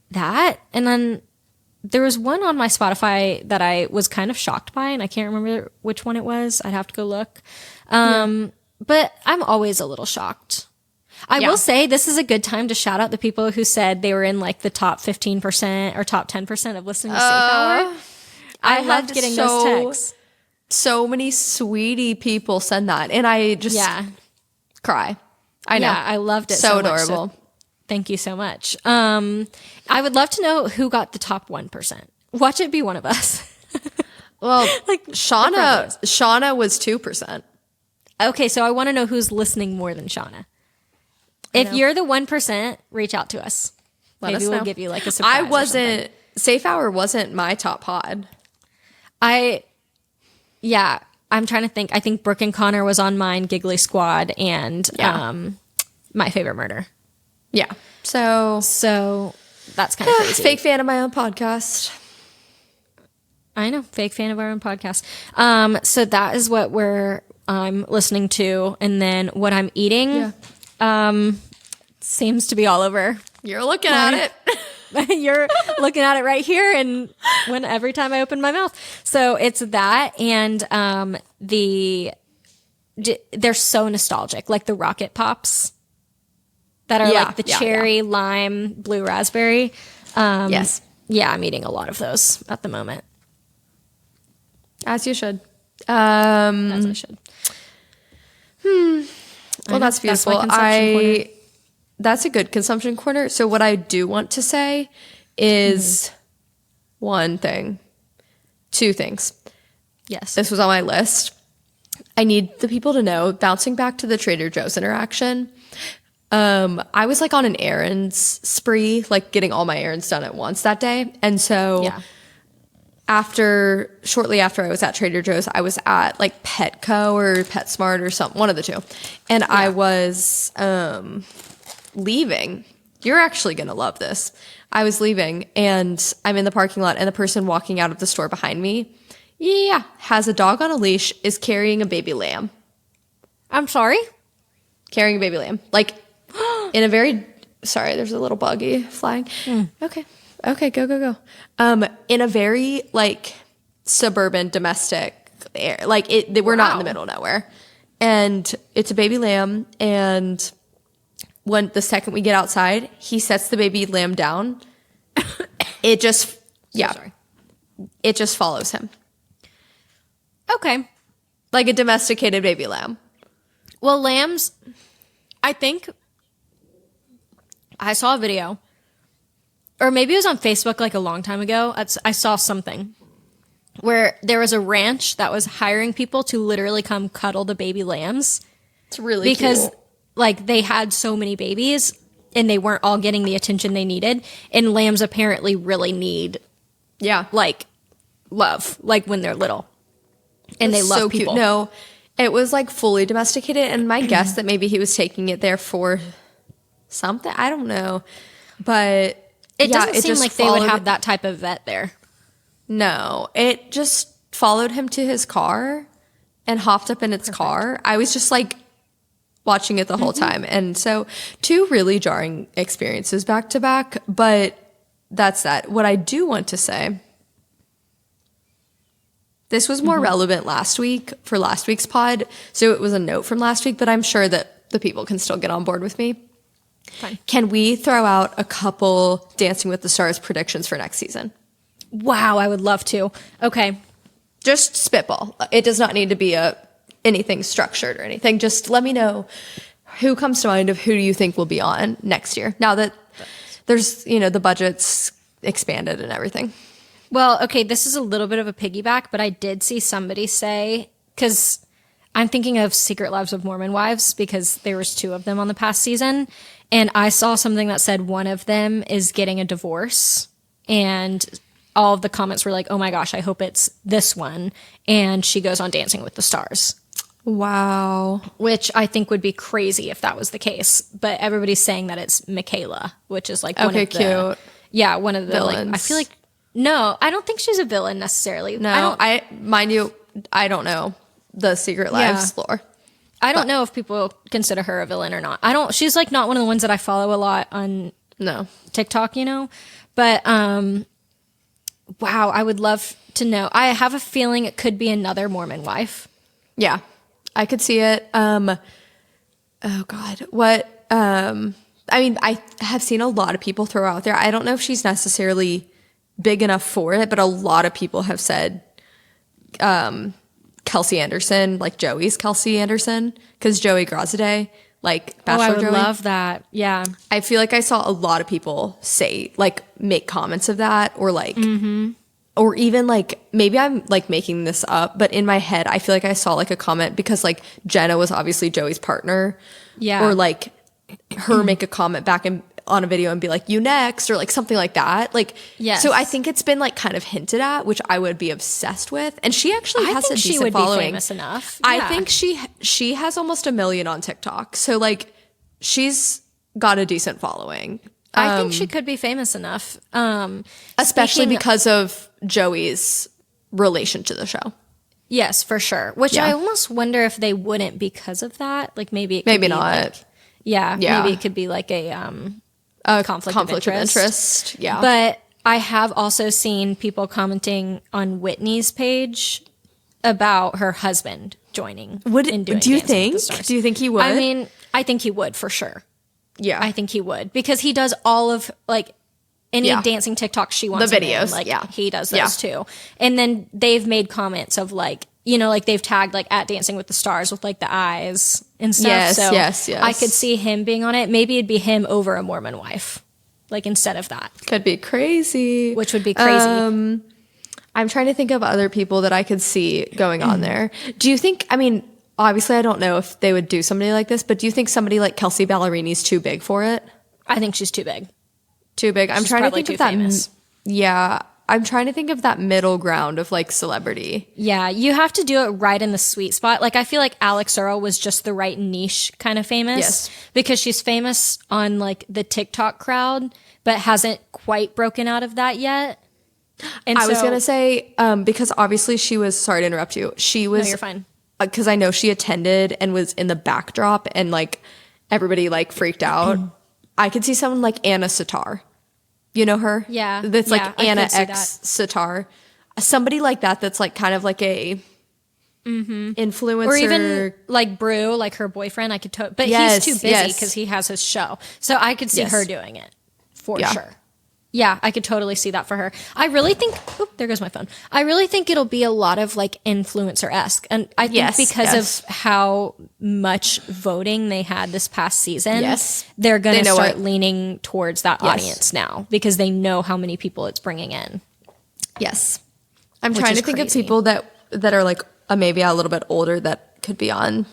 that. And then there was one on my Spotify that I was kind of shocked by, and I can't remember which one it was. I'd have to go look. But I'm always a little shocked. I will say this is a good time to shout out the people who said they were in like the top 15% or top 10% of listening to Safe Hour. I loved getting those texts.
So many sweetie people send that, and I just cry. I know.
Yeah, I loved it.
So adorable.
Much, so thank you so much. I would love to know who got the top 1%. Watch it be one of us.
Well, like Shauna was 2%.
Okay, so I want to know who's listening more than Shauna. If you're the 1%, reach out to us. Maybe we'll give you like a surprise.
Safe Hour wasn't my top pod.
I'm trying to think. I think Brooke and Connor was on mine, Giggly Squad, and My Favorite Murder.
Yeah. So
that's kind of crazy.
fake fan of my own podcast.
I know, fake fan of our own podcast. So that is what I'm listening to, and then what I'm eating. Seems to be all over.
You're looking at it.
You're looking at it right here, and every time I open my mouth. So it's that, and they're so nostalgic, like the Rocket Pops that are like the cherry, lime, blue raspberry.
Yes.
Yeah, I'm eating a lot of those at the moment.
As you should.
As I should.
Well, that's beautiful.
That's my consumption corner.
That's a good consumption corner. So what I do want to say is two things.
Yes.
This was on my list. I need the people to know, bouncing back to the Trader Joe's interaction, I was like on an errands spree, like getting all my errands done at once that day. And so shortly after I was at Trader Joe's, I was at like Petco or PetSmart or something, one of the two. And I was leaving. You're actually going to love this. I was leaving and I'm in the parking lot, and the person walking out of the store behind me, has a dog on a leash, is carrying a baby lamb.
I'm sorry?
Carrying a baby lamb. Like in a very, sorry, there's a little buggy flying. Okay, go. In a very like suburban domestic air, like we're not in the middle of nowhere, and it's a baby lamb. And when the second we get outside, he sets the baby lamb down. It just, it just follows him.
Okay.
Like a domesticated baby lamb.
Well, lambs, I think I saw a video, or maybe it was on Facebook like a long time ago. I saw something where there was a ranch that was hiring people to literally come cuddle the baby lambs.
It's really
because
cool.
Like they had so many babies and they weren't all getting the attention they needed. And lambs apparently really need like love, like when they're little. And they love people.
Cute. No, it was like fully domesticated. And my guess that maybe he was taking it there for something. I don't know. But
it doesn't seem like they would have that type of vet there.
No, it just followed him to his car and hopped up in its car. I was just like watching it the whole time. And so 2 really jarring experiences back to back. But that's that. What I do want to say, this was more relevant last week for last week's pod. So it was a note from last week, but I'm sure that the people can still get on board with me.
Fine.
Can we throw out a couple Dancing with the Stars predictions for next season?
Wow, I would love to. Okay.
Just spitball. It does not need to be anything structured or anything. Just let me know who comes to mind of who do you think will be on next year. Now that there's, the budget's expanded and everything.
Well, okay, this is a little bit of a piggyback, but I did see somebody say, because I'm thinking of Secret Lives of Mormon Wives, because there was 2 of them on the past season, and I saw something that said one of them is getting a divorce, and all of the comments were like, oh my gosh, I hope it's this one, and she goes on Dancing with the Stars.
Wow.
Which I think would be crazy if that was the case, but everybody's saying that it's Michaela, which is like one of the...
cute.
Yeah, one of the...
villains.
Like, I feel like... No, I don't think she's a villain necessarily.
No, mind you, I don't know the Secret Lives lore.
I don't know if people consider her a villain or not. She's like not one of the ones that I follow a lot on TikTok, But wow, I would love to know. I have a feeling it could be another Mormon wife.
Yeah, I could see it. Oh God, what? I mean, I have seen a lot of people throw out there. I don't know if she's necessarily big enough for it, but a lot of people have said Kelsey Anderson, like Joey's Kelsey Anderson, because Joey Grozade, like Bachelor
I would
Joey.
love that. Yeah.
I feel like I saw a lot of people say, like, make comments of that, or like, or even like, maybe I'm like making this up, but in my head, I feel like I saw like a comment because like Jenna was obviously Joey's partner.
Yeah.
Or like her make a comment back on a video and be like, you next, or like something like that. Like,
yes.
So I think it's been like kind of hinted at, which I would be obsessed with. And she actually has a decent
she would
following.
Be famous enough.
I think she has almost 1 million on TikTok. So like, she's got a decent following.
I think she could be famous enough.
Especially
Speaking-
because of Joey's relation to the show.
Yes, for sure. Which
Yeah.
I almost wonder if they wouldn't because of that. Like maybe it could be
Maybe not.
like- yeah,
Yeah.
maybe it could be like a conflict of interest.
Yeah.
But I have also seen people commenting on Whitney's page about her husband joining.
do you
Dancing with the
think?
Stars.
Do you think he would?
I mean, I think he would for sure.
yeah.
I think he would because he does all of like any
Yeah.
dancing TikTok she wants.
The
him in,
videos,
like
yeah.
he does those
Yeah.
too. And then they've made comments of like, you know, like they've tagged like at Dancing with the Stars with like the eyes and stuff.
Yes,
so
yes.
I could see him being on it. Maybe it'd be him over a Mormon wife, like instead of that,
Could be crazy.
which would be crazy.
I'm trying to think of other people that I could see going on there. Do you think, I mean, obviously I don't know if they would do somebody like this, but do you think somebody like Kelsey Ballerini's too big for it?
I think she's too big.
Too big? I'm
She's
trying to
probably
think
too
of that.
famous.
Yeah. I'm trying to think of that middle ground of like celebrity.
Yeah, you have to do it right in the sweet spot. Like I feel like Alex Earl was just the right niche kind of famous.
Yes.
Because she's famous on like the TikTok crowd, but hasn't quite broken out of that yet. And
I was
so-
going to say, because obviously she was, sorry to interrupt you. She was,
No, you're fine.
Because I know she attended and was in the backdrop and like everybody like freaked out. I could see someone like Anna Sitar. You know her?
Yeah.
That's
Yeah,
like
I
Anna
could see
X Sitar. Somebody like that that's like kind of like a influencer.
Or even like Brew, like her boyfriend, I could but
Yes,
he's too busy
yes.
because he has his show. So I could see
Yes.
her doing it for
Yeah.
sure. Yeah, I could totally see that for her. I really think, there goes my phone. I really think it'll be a lot of like influencer-esque. And I think
Yes,
because
yes.
of how much voting they had this past season,
Yes.
they're going
They
to
know
start
it.
leaning towards that
Yes.
audience now because they know how many people it's bringing in.
Yes. I'm
Which
trying
is
to think of
crazy.
people that are like maybe a little bit older that could be on.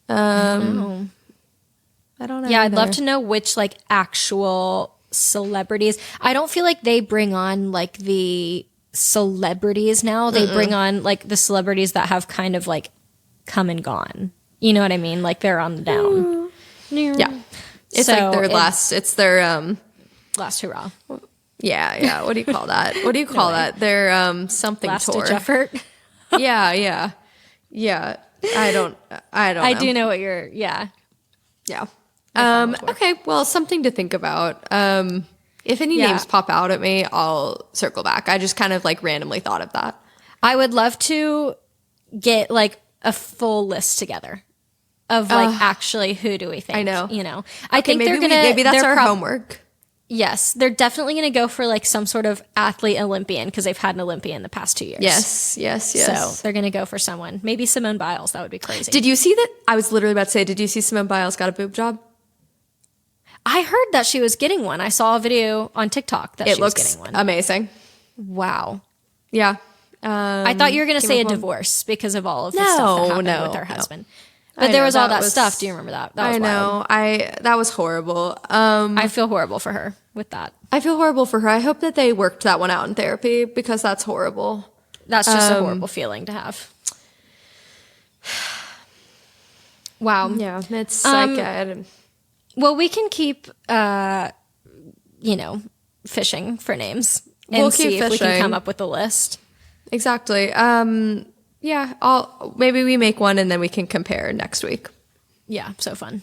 I don't know.
Yeah, I'd love
either.
to know which like actual celebrities. I don't feel like they bring on like the celebrities now. They bring on like the celebrities that have kind of like come and gone. You know what I mean? Like they're on the down.
Yeah. It's
So
like their
it-
last, it's their,
Last hurrah.
yeah. What do you call that? What do you call that? Their, something
Last
tour.
ditch effort.
Yeah. I don't
I
know.
do know what you're, yeah.
Yeah.
follow for.
Okay. Well, something to think about. If any
Yeah.
names pop out at me, I'll circle back. I just kind of like randomly thought of that.
I would love to get like a full list together of like actually who do we think?
I know.
You know, I think
maybe
they're gonna.
maybe that's
they're
our
prob-
homework.
Yes, they're definitely gonna go for like some sort of athlete Olympian because they've had an Olympian the past 2 years.
Yes.
So they're gonna go for someone. Maybe Simone Biles. That would be crazy.
Did you see that? I was literally about to say, did you see Simone Biles got a boob job?
I heard that she was getting one. I saw a video on TikTok that
It
she was
looks
getting one.
amazing.
Wow.
Yeah.
I thought you were gonna say a
with one.
divorce because of all of the stuff
No,
that happened
no,
with her
no.
husband.
I
But there
know,
was all
that
that
was-
stuff. Do you remember that? That was
I
wild.
know. That was horrible.
I feel horrible for her with that.
I feel horrible for her. I hope that they worked that one out in therapy because that's horrible.
That's just a horrible feeling to have. Wow.
Yeah, it's
Well, we can keep, fishing for names and
We'll keep
see if we can
fishing.
come up with a list.
exactly. Yeah, maybe we make one and then we can compare next week.
Yeah, so fun.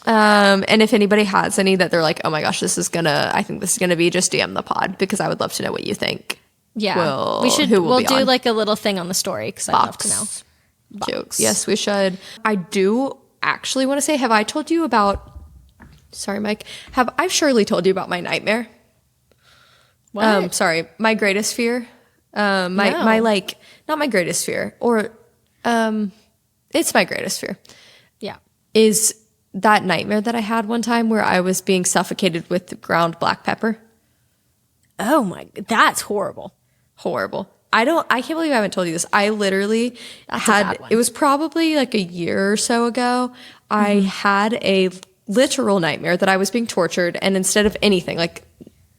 And if anybody has any that they're like, oh my gosh, I think this is gonna be, just DM the pod because I would love to know what you think.
Yeah,
who will
we'll
be
do
on.
like a little thing on the story because I'd love to know.
Jokes. Yes, we should. I do actually want to say, have I told you about? Sorry, Mike. I've surely told you about my nightmare?
What?
Sorry, my greatest fear.
No.
My like, not my greatest fear, or it's my greatest fear.
Yeah.
Is that nightmare that I had one time where I was being suffocated with ground black pepper.
Oh my, that's horrible.
Horrible. I can't believe I haven't told you this. I literally
That's a bad one.
it was probably like a year or so ago. I had a literal nightmare that I was being tortured, and instead of anything, like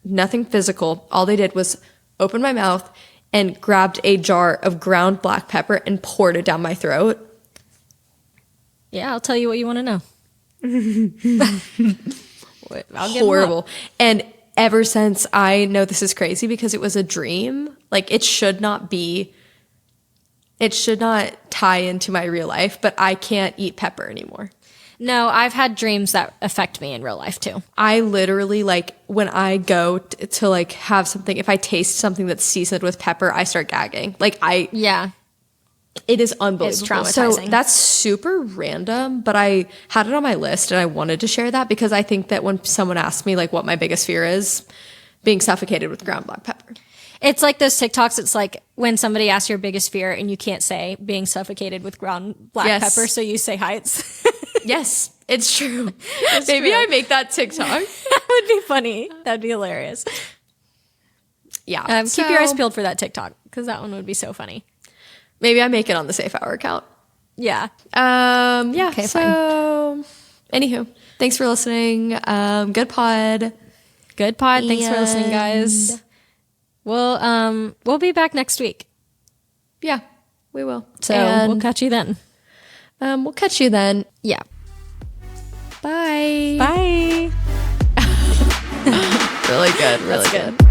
nothing physical, all they did was open my mouth and grabbed a jar of ground black pepper and poured it down my throat.
Yeah, I'll tell you what you want to know. I'll give 'em up.
Horrible. And
I'll give 'em up.
horrible. And ever since, I know this is crazy because it was a dream. Like, it should not tie into my real life, but I can't eat pepper anymore.
No, I've had dreams that affect me in real life too.
I literally, like, when I go to like have something, if I taste something that's seasoned with pepper, I start gagging. Like,
Yeah.
it is unbelievable.
It's
So
traumatizing.
that's super random, but I had it on my list and I wanted to share that because I think that when someone asks me like what my biggest fear is, being suffocated with ground black pepper.
It's like those TikToks. It's like when somebody asks your biggest fear and you can't say being suffocated with ground black
Yes.
pepper, so you say heights.
Yes, it's true. Maybe
true.
I make that TikTok.
That would be funny. That'd be hilarious.
Yeah.
Keep your eyes peeled for that TikTok because that one would be so funny.
Maybe I make it on the Safe Hour account.
Yeah.
Yeah.
Okay,
so, anywho, thanks for listening. Good pod.
Good pod. Thanks for listening, guys.
And-
We'll be back next week.
Yeah, we will.
So
And,
we'll catch you then.
we'll catch you then.
Yeah.
Bye.
Bye.
Really good. Really
That's
good.
good.